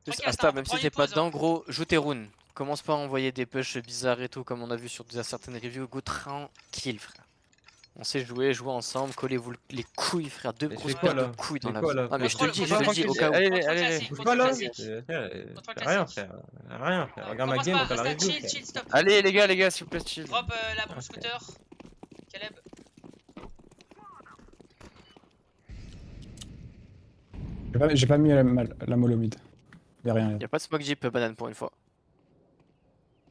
Juste, Tranquille, Asta, attends, même prends si une t'es pas pause, dedans, gros, joue tes runes. Commence pas à envoyer des pushs bizarres et tout, comme on a vu sur certaines reviews. Go tranquille, frère. On sait jouer ensemble, collez-vous les couilles, frère. Deux Mais grosses je fais quoi, paires de là couilles Je dans fais la quoi, là Ah, mais je te le dis, Contrôle, au cas où. Allez, Contrôle allez, classique, Je fais contrôle quoi là classique. Rien, frère. Rien, frère. Regarde ma Commence game, pas, on la reste là, review. chill, stop. Allez les gars, s'il vous plaît, chill. Drop la bombe scooter. Caleb. J'ai pas mis la mollo mid. Y'a rien. Y'a pas de smoke jeep banane pour une fois.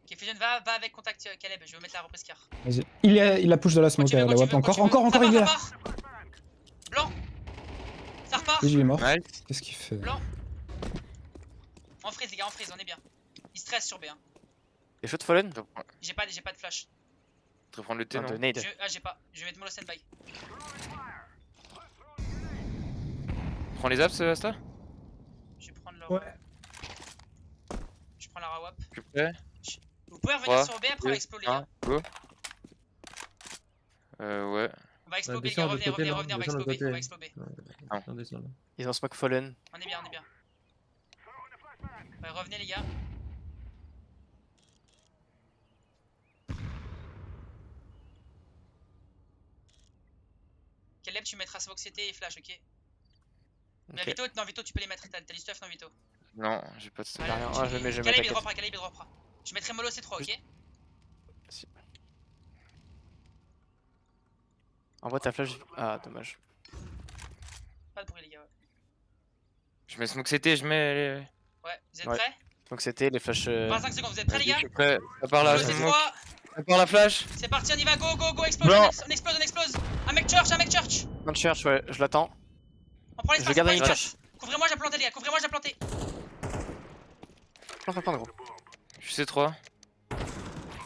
Ok, Fusion, va avec contact Caleb, je vais mettre la reprise car. Vas-y. Il a push de la smoke, la WAP. Encore, il est là. Blanc. Ça repart. Oui, il est mort. Nice. Qu'est-ce qu'il fait? Blanc. En freeze les gars, en freeze, on est bien. Il stresse sur B. Hein. Les shots fallen J'ai pas de flash. Tu vas prendre le T, Un non? de nade. J'ai pas. Je vais mettre mollo standby. Prends les apps, Asta. Je vais prendre leur. Ouais. Je prends la rawap. Tu prêt? Vous pouvez revenir 3, sur B après on va exploser les gars. Go. Ouais. On va exploser les descends gars, de l'autre côté, revenez, on va descends de l'autre exploser. On va côté. exploser. On descend là. Ils ont smoke fallen. On est bien. Ouais, revenez les gars. Caleb, tu mettras Smoke CT et Flash, ok? Mais Ok. Vito, non, Vito, tu peux les mettre. T'as du stuff, non, Vito? Non, j'ai pas de stuff. Y'a rien. tu- Ah, je mets, Caleb, il t'inquiète. dropera, Caleb, il dropera. Je mettrai mollo C3, ok? Envoie ta flash. Ah, dommage. Pas de bruit, les gars. Je mets smoke CT, je mets. Ouais, vous êtes Ouais. prêts? Donc c'était les flashs. 25 secondes, vous êtes prêts, les Vas-y, gars? je suis prêt. Ça part là, Mollo smoke. C3, Ça part la flash. c'est parti, on y va, go, explose, Blanc. on explose. Un mec church. On cherche, ouais, je l'attends. On prend l'espace, Je garde on prend une l'espace. Couvrez-moi, j'ai planté, les gars, couvrez-moi, j'ai planté. Plante, gros. Je suis C3.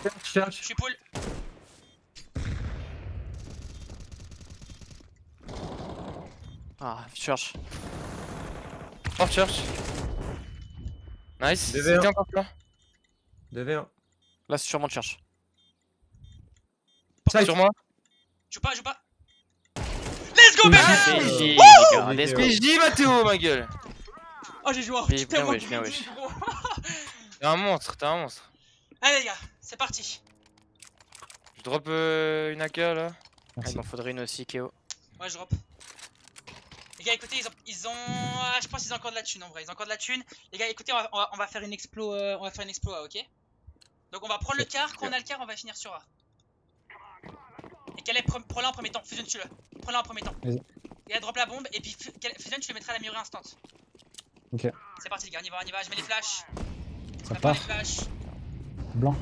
Je suis pull. Ah, cherche. Hors church. Nice. 2v1. C'était encore là. 2v1. Là, c'est sûrement cherche. Side. Sur moi. Joue pas. Let's go, baby! GG, les gars, let's go. PJ Mathéo, ma gueule. Oh, j'ai joué un Bien tellement wesh, bien greedy, wesh. gros. T'es un monstre. Allez, les gars, c'est parti. Je drop une AK là. Ah, Merci. il m'en faudrait une aussi, Keo. Ouais, je drop. Les gars, écoutez, ils ont. Ah, je pense qu'ils ont encore de la thune en vrai. Ils ont encore de la thune. Les gars, écoutez, on va faire une explo. On va faire une explo A, ok? Donc, on va prendre le quart. Quand on a le quart, on va finir sur A. Et Caleb, prends-la en premier temps. Fusion, tue-le. Prends-la en premier temps. Vas-y. Et elle drop la bombe. Et puis, Fusion, tu le mettras à la murée instant. Ok. C'est parti, les gars, on y va. Je mets les flashs. Ça Prépare part. les flashs. Blanc.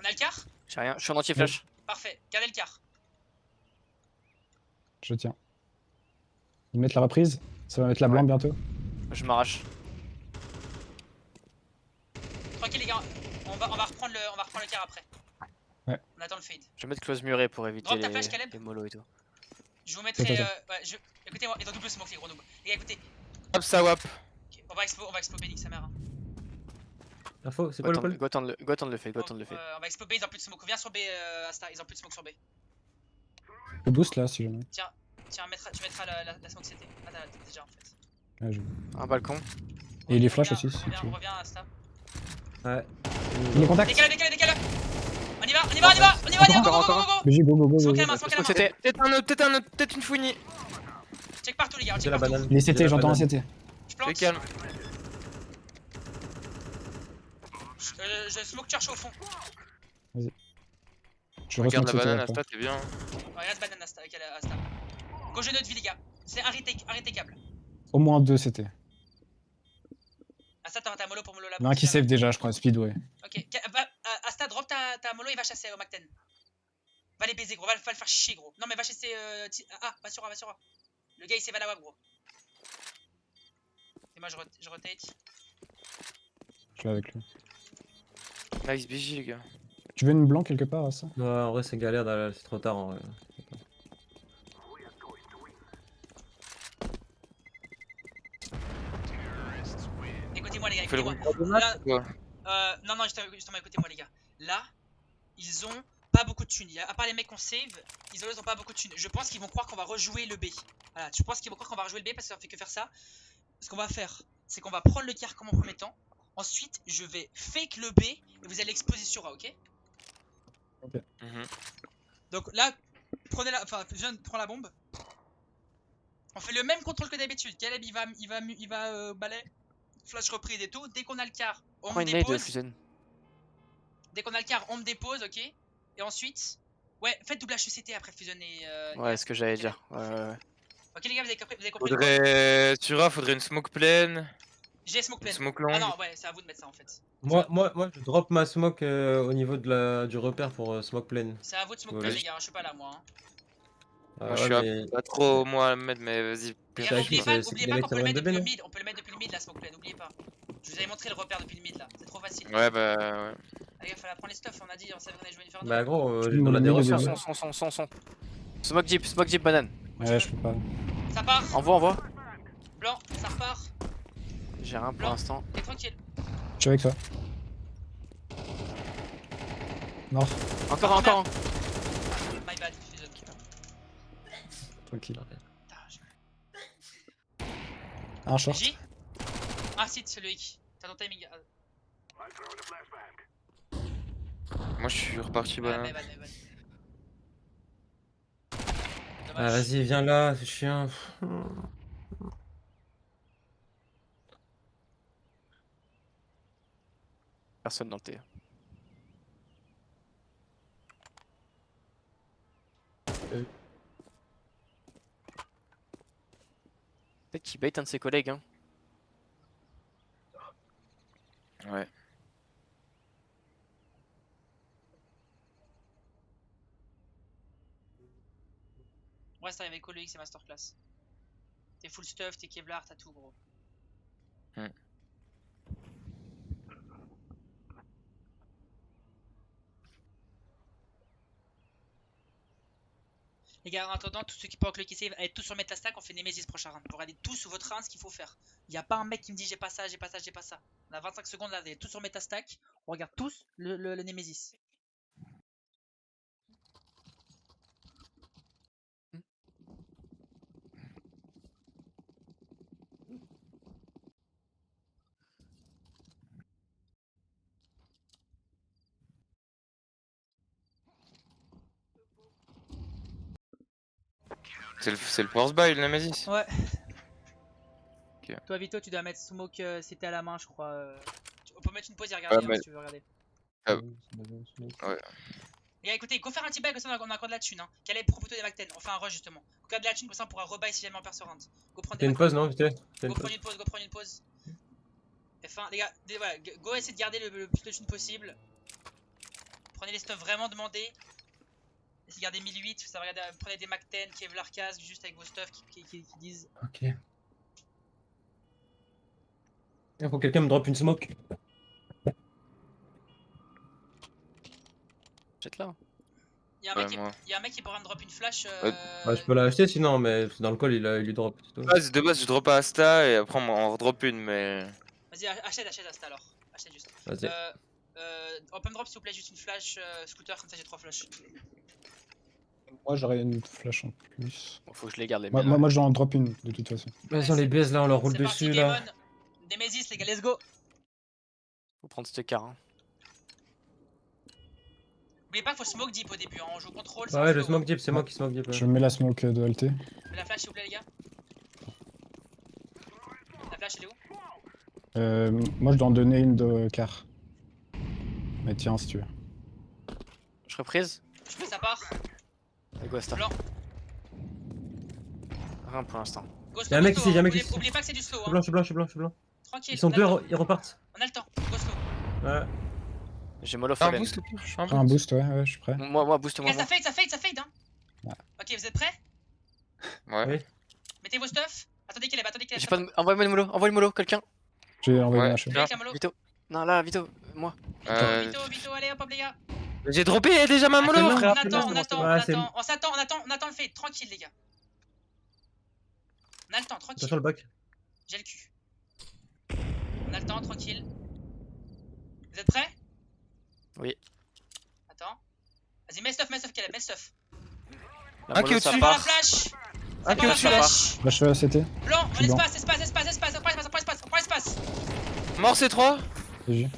On a le quart? J'ai rien, je suis en anti-flash. Parfait. Gardez le quart. Je tiens. Ils mettent la reprise. Ça va mettre la blanc bientôt. Je m'arrache. Tranquille, les gars. On va reprendre le quart après. Ouais. On attend le fade. Je vais mettre close murée pour éviter Drop ta flash, Caleb. les mollos et tout. Je vous mettrai. Attends. Ouais, écoutez-moi, ils ont double smoke, les gros noobs. Les gars, écoutez. Hop, ça wap. Ok, on va exploser Nick sa mère. Hein. Info, c'est quoi le call? Go attendre le fait. On va exploser, ils ont plus de smoke. Viens sur B, Asta, ils ont plus de smoke sur B. Le boost là si jamais. Tiens, tu mettras la smoke CT. Ah, t'as déjà en fait. Ouais, Un balcon. Et les flashs Reviens, aussi. si tu veux. Reviens, Asta. Ouais. Il est contact. Décale. On y va, go. Encore. BG, go. Smoke à la main, smoke à la main. C'était. Peut-être un autre, peut-être une fouinie. gars, on C'est check la partout. banane. Les C'est CT, la j'entends un banane. CT. Je Fais plante. calme. Je smoke cherche au fond. Je Regarde resmoke la CT banane, après. Asta, t'es bien. Ouais, reste banane Asta. Go jeu notre vie, les gars. C'est irrétécable. Au moins 2 CT. Asta, t'auras ta mollo pour mollo la Il y en a un qui save déjà, je crois, Speedway. Ok, Asta, drop ta mollo et va chasser au Macten. Va les baiser, gros. Va le faire chier, gros. Non, mais va chasser. Va sur A, va sur A. Le gars, il save à la web, gros. Et moi, je rotate. Je suis avec lui. Nice BG, les gars. Tu veux une blanc quelque part à ça? Ouais, en vrai, c'est galère, c'est trop tard en vrai. Écoutez-moi, les gars, On fait le écoutez-moi. record de match Là, ou quoi? non, justement, écoutez-moi, les gars. Là, ils ont pas beaucoup de thunes. À part les mecs qu'on save, ils ont pas beaucoup de thunes. Je pense qu'ils vont croire qu'on va rejouer le B. Voilà, je pense qu'ils vont croire qu'on va rejouer le B parce que ça fait que faire ça. Ce qu'on va faire, c'est qu'on va prendre le carcan en premier temps. Ensuite, je vais fake le B et vous allez exposer sur A, ok? Mhm. Donc là, prenez la, enfin, je viens de prendre la bombe. On fait le même contrôle que d'habitude. Caleb, il va balai, flash reprise et tout. Dès qu'on a le quart, on Prends me une nade, dépose. Fusen. Dès qu'on a le quart, on me dépose, ok? Et ensuite, ouais, faites double HECT après fusionner. Ouais, ce que j'allais dire. Ouais. Ok les gars, vous avez compris le code? Faudrait. Sur A, faudrait une smoke pleine. J'ai smoke Une pleine. smoke Ah longue. non, ouais, c'est à vous de mettre ça en fait. Moi, je drop ma smoke au niveau du repère pour smoke plane. C'est à vous de smoke Ouais. pleine les gars, je suis pas là moi. Hein. Moi, je suis mais... pas trop moi à me mettre, mais vas-y. Les C'est gars, avec oubliez qui, pas, c'est oubliez des pas mecs qu'on peut qui le mettre reviennent de depuis le B, mid. On peut le mettre depuis le mid la smoke pleine, oubliez pas. Je vous avais montré le repère depuis le mid là, c'est trop facile. Ouais, bah ouais. Les gars, fallait apprendre les stuff, on a dit, on savait qu'on allait jouer Inferno. Bah gros, Tu on a me des mets le repères. début. Son. Smoke deep, banane. Ouais, je peux pas. Ça part, Envoie. blanc, ça repart, J'ai rien pour Blanc. l'instant. t'es tranquille. Je suis avec toi. Mort, Encore un. My bad, fusion. tranquille. Putain, Un short. J. Ah, si, c'est Loïc. T'as ton timing. Moi, je suis reparti, Ouais, bah. my bad. Ah, Dommage. vas-y, viens là, c'est chiant. Personne dans le T. Peut-être qu'il bait un de ses collègues, hein. Ouais. Ouais, c'est avec Loïc, c'est masterclass. T'es full stuff, t'es Kevlar, t'as tout gros. Hmm. Les gars, en attendant, tous ceux qui parlent que le save, allez tous sur Metastack, on fait Nemesis prochain round. Vous regardez tous sur votre round ce qu'il faut faire. Il n'y a pas un mec qui me dit j'ai pas ça. On a 25 secondes là, vous allez tous sur Metastack. On regarde tous le Nemesis. C'est le force buy, le Nemesis. Ouais. Ok. Toi, Vito, tu dois mettre Smoke, c'était à la main, je crois. On peut mettre une pause et regarder Ouais, mais- si tu veux regarder. Ouais. Les gars, écoutez, go faire un petit bail comme ça, on a encore de la thune. Hein. Quel est le propos des Macten? On fait un rush justement. Go faire de la thune comme ça, on pourra rebuy si jamais on perd ce round. Go prendre Fais des une pause, non, vite fait. Fais Go une prendre une pause. F1, les gars, voilà, go essayer de garder le plus de thunes possible. Prenez les stuffs vraiment demandés. Essayez de garder 1008, ça va regarder, prenez des Mac-10, Kevlar casque, juste avec vos stuffs qui disent. Ok. Il faut que quelqu'un me drop une smoke. Jette là. Y'a un, Ouais, mec qui- moi. y a un mec qui pourra me drop une flash. Bah, je peux l'acheter sinon, mais dans le call, il lui drop. c'est tout. De base, je drop à Asta et après, on en redrop une, mais. Vas-y, achète Asta alors. Achète juste. Vas-y. On peut me drop s'il vous plaît juste une flash scooter, comme ça j'ai 3 flashs. Moi j'aurais une flash en plus. Bon, faut que je les garde les Moi, miennes. moi j'en drop une de toute façon. Vas-y, on les baise là, on leur roule C'est parti, dessus là. Game on. Nemesis les gars, let's go. Faut prendre ce car. Hein. N'oubliez pas qu'il faut smoke deep au début, hein. On joue contrôle. Ouais, je smoke deep, c'est moi qui smoke deep. Je mets la smoke de LT. La flash s'il vous plaît les gars. La flash, elle est où? Moi, je dois en donner une de quart. Mais tiens, si tu veux. Je reprise. Je fais sa part. Et Ghost. Blanc. Rien pour l'instant. Go slow, Y'a un mec go ici, slow, y'a un hein. mec Oubliez ici. oubliez pas que c'est du slow. Je Hein. suis blanc, je suis blanc, je suis blanc, je suis blanc. Tranquille. Ils sont on a deux, le temps. ils repartent. On a le temps. Go slow. Ouais. J'ai mollo Fais un fallen. boost au pire, je fais un Prends un boost. boost, ouais, je suis prêt. Moi, booste-moi. Ok, ça fade, ça fade, ça fade. Hein. Ouais. Ok, vous êtes prêts? Ouais. Oui. Mettez vos stuff. Attendez qu'elle attendez qu'elle J'ai pas de... Envoie-moi le mollo, envoie le mollo, quelqu'un. J'ai envoyé Ouais. ma chaîne. Avec la mollo. Vito. Non, là, Vito, moi. Vito, allez hop, hop les gars. J'ai droppé déjà ma mollo, Attends, frère. on attend, Ouais, c'est- on attend le fade. Tranquille les gars. On a le temps, tranquille. Attention le bac. J'ai le cul. On a le temps, tranquille. Vous êtes prêts? Oui. Attends. Vas-y, mets stuff, Caleb, mets stuff. La Un mollo, qui est ça au-dessus. Prends la part. flash. Ah, Prends la qui est flash. Là, je fais ACT. Blanc, Je suis blanc. espace, prends l'espace. Mort C3. GG.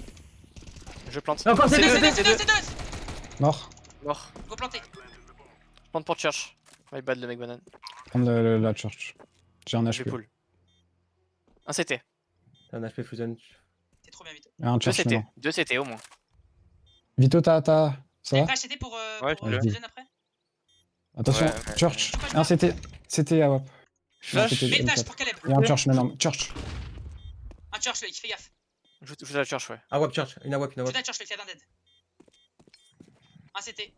Je plante. Ah, encore, c'est C'est deux, deux, c'est c'est deux. Mort. Mort. Go planter. Je plante pour church. My bad, le mec banane. Prendre la church. J'ai un Je HP. pull. Un CT. Un HP fusion. T'es trop bien, Vito. Et un 2 church CT. maintenant. 2 CT au moins. Vito, ça T'as va une flash CT pour Ouais, je Fusion après? Attention, Ouais. church. Un CT. CT à WAP. Flash. c'était- Mets une flash L4. pour Caleb. Et un church maintenant. Church. Un church, Loïc, fais gaffe. Je joue la church, ouais. Ah, wap church. Une à wap, une à Shoot wap. un church, Loïc, y'a un dead. Un CT.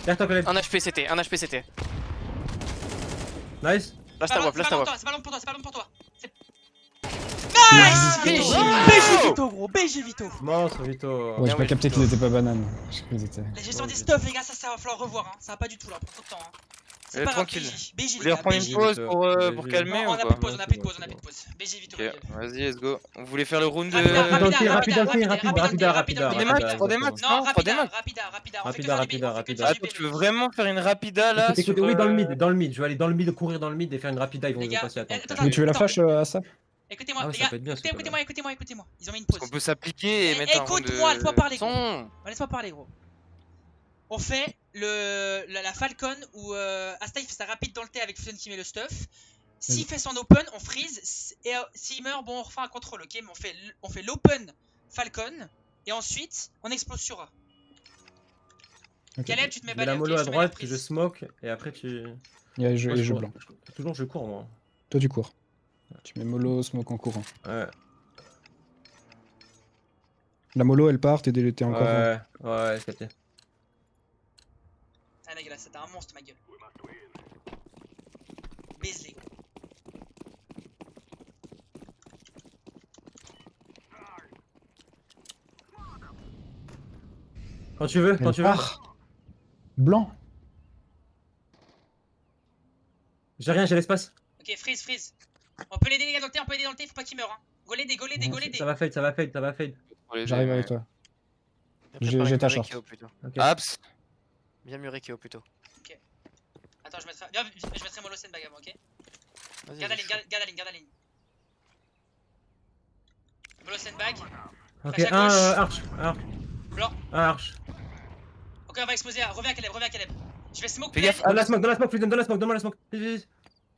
Derrière toi, Caleb. Un HP CT, un HP CT. Nice. Lâche ta wap, lâche ta wap. C'est pas long pour toi, c'est pas long pour toi. Nice, Vito. Vito. BG Vito, gros, BG Vito. Monstre, Vito. Ouais, j'ai pas oui, capté Vito. qu'ils étaient pas bananes. J'ai cru qu'ils étaient. La gestion Ouais, des Vito. stuff, les gars, ça va falloir revoir. Hein. Ça va pas du tout là, prends trop de temps. Hein. C'est Eh, pas grave, tranquille. BG, Vous les voulez gars, reprendre une BG. pause Vito. pour BG. calmer On ou a plus quoi? de pause, on a plus de pause, on a plus de pause. BG Vito, Ok, ma gueule. vas-y, let's go. On voulait faire le round de. Rapida, rapida. 3 des max, 3 des max, Non, non, 3 des rapida, max. rapida. On fait que Rapida, faire du B, rapida, on fait que rapida. du Attends, B. tu veux vraiment faire une rapida là Écoute, sur, oui, dans le mid, dans le mid. Je vais aller dans le mid, courir dans le mid et faire une rapida. Ils vont Les gars, passer à temps. attends, Mais tu veux la attends. flash à ça? Écoutez-moi, Ah ouais, les ça gars, peut être bien, ce écoutez-moi. Ils ont mis une pause. On peut s'appliquer et mettre un round de. Écoute-moi, laisse-moi parler, gros. Son. Laisse-moi parler, gros. On fait la Falcon où Asta il fait sa rapide dans le T avec Fusion qui met le stuff. S'il fait son open, on freeze. Et s'il meurt, bon, on refait un contrôle, ok? Mais on fait l'open Falcon. Et ensuite, on explose sur A. Ok. Caleb, tu te mets Je mets balai, la ok? mollo à Je te mets la droite, prise. je smoke et après tu. Et je, Moi, et je cours. blanc. Toujours je cours moi. Toi, tu cours. Tu mets mollo, smoke en courant. Ouais. La mollo, elle part, t'es encore. Ouais, c'est capté. Ah, la gueule, c'était un monstre, ma gueule. Baise-les, gros. Quand tu veux, quand Elle tu veux. part. Blanc. J'ai rien, j'ai l'espace. Ok, freeze. On peut l'aider, les gars, dans le T, faut pas qu'il meure. Hein. Go l'aider. Ça va fade, ça va fade. pour les J'arrive deux, avec ouais. toi. Bien J'ai préparé ta Murray short. Keo plutôt. Ok. Abs. Bien Murray Keo plutôt. Attends, je mettrai Molo Sandbag avant, ok? Vas-y, Garde la vas-y, ligne, garde la ligne. Molo Sandbag. Ok, Flash à un gauche. arch. Blanc. Un arch. Ok, on va exploser. Reviens à Caleb. Je vais smoke Fais play. gaffe. Dans la smoke, Fusion, donne-moi la smoke. Vite.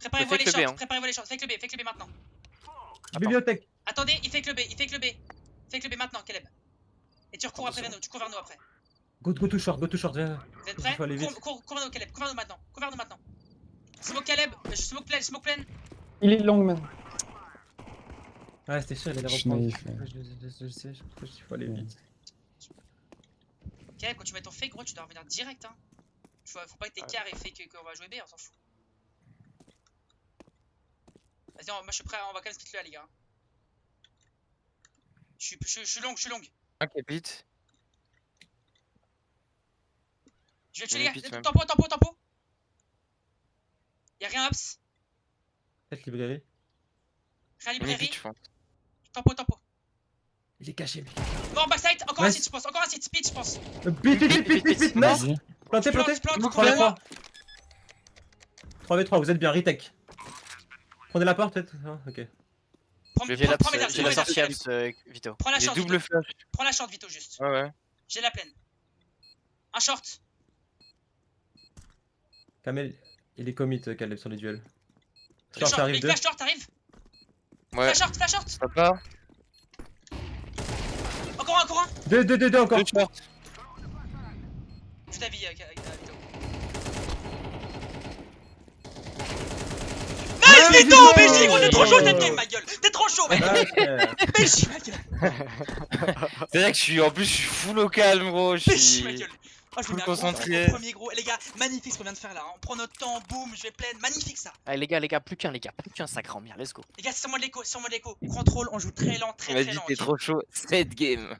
Préparez-vous Fais les que le B, shorts. hein. Préparez-vous les shorts. Fake le B maintenant. Bibliothèque. Attendez, il fait que le B. Fake le B maintenant, Caleb. Et tu recours après vers nous. Tu cours vers nous après. Go to short, viens. Vous êtes Il prêts? faut aller vite. Cours vers nous, Caleb. Cours vers nous maintenant. Smoke Caleb. Je smoke plein. Il est long, man. Ouais, c'était sûr, il allait Je suis reprendre. naïf, ouais. Je sais, il faut aller vite. Caleb, quand tu mets ton fake, gros, tu dois revenir direct. Hein. Faut pas que t'es car et fake qu'on va jouer B, on s'en fout. Vas-y, moi je suis prêt, on va quand même split le A, les gars. Je suis long. Un capite. Je vais tuer Il y a les des gars. pits, même. Tempo. Y'a rien ups. Peut-être librairie. Rien On est librairie. vite, je pense. Tempo. Il est caché, mec. Mort backside, encore un Nice. site, je pense. Encore un site, speed, je pense. Vite, nice. Vas-y. Plantez. Plante, 3v3. 3v3, vous êtes bien, retech. Prenez la porte, peut-être. Ah, ok. Prends J'ai la mes j'ai la sortie Abs Vito. Prends la J'ai short, double Vito. flash. Prends la short, Vito, juste. Ouais. J'ai la pleine. Un short. Kamel, il est commit, Caleb, sur les duels. Short, ça arrive Big 2. flash short, t'arrives. Ouais, Flash short. ça part. Encore un. 2 encore. Deux short. Juste ta vie, Vito. Nice, Vito, BJ, gros, t'es trop chaud cette game, ma gueule. T'es trop chaud, ma gueule. BJ, ma gueule. C'est vrai que je suis full au calme, gros. Je BJ, ma suis. gueule. Oh, je Full vais mettre concentré. un premier gros. Et les gars, magnifique ce qu'on vient de faire là. On prend notre temps, boum, je vais plein. Magnifique ça. Allez les gars, plus qu'un sac en mire, let's go. Les gars, c'est sur moi de l'écho, Contrôle, on joue très lent, très Vas-y, lent. t'es ok. trop chaud. Cette game.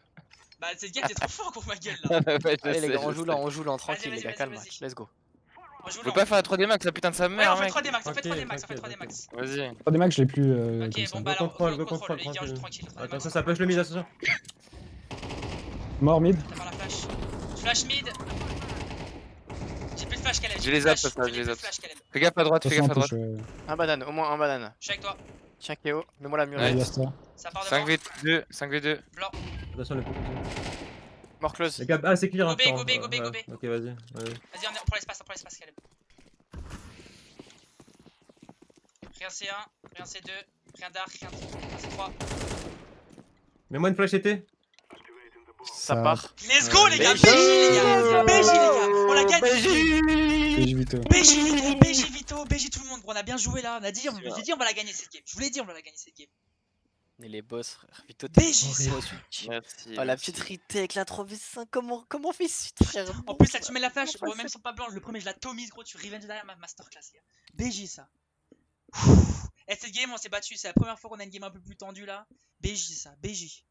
Bah, cette game, t'es trop fort pour ma gueule là. Ouais, je Allez les sais, gars, je on sais. joue lent, tranquille Vas-y, les gars, vas-y, calme, vas-y. let's go. On joue On peut lent. pas faire la 3D max, la putain de sa Ouais, mère, on fait mec. 3D max, on fait Ok, 3D max, on fait 3D t'inquiète, max. Vas-y. Pas des max, je l'ai plus Ok, comme ça. bon bah alors, Go contrôle, les gars, on joue tranquille. tranquille. Attention, ça push le mid, attention. Mort mid. T'as pas la flash. Je flash mid. J'ai plus de flash Caleb. J'ai les apps, ça, j'ai les apps. Flash Caleb. Fais gaffe à droite, fais gaffe à droite. Un banane, au moins un banane. Je suis avec toi. Tiens Kéo, mets-moi la Ouais. murette. Yasta. Ça part devant. 5v2, 5v2. Blanc. Attention, les potes. Mort close. Les gars, ah, c'est clear. Go hein, B, putain. go B, go B, go Ouais. B. Ok, vas-y. Vas-y, on prend l'espace, Caleb. Rien C1, rien C2, rien d'arc, rien C3. Mets-moi une flash été. Ça part. Let's go les gars, BJ, BJ les gars, on la gagne. BJ Vito. BJ les gars, BJ Vito, BJ tout le monde, on a bien joué là, on a dit, j'ai dit on va la gagner cette game. Je vous l'ai dit on va la gagner cette game. Et les boss, frère. Vito, BJ, t'es boss, ultime. Merci. Oh la merci. petite retake, la 3v5, comment on fait suite frère? En plus là tu mets la flash, Comment ouais, ça même sans pas blanche, le premier je la tomise gros, tu revenge derrière ma masterclass les gars. BJ ça. Et cette game on s'est battu, c'est la première fois qu'on a une game un peu plus tendue là. BJ ça, BJ.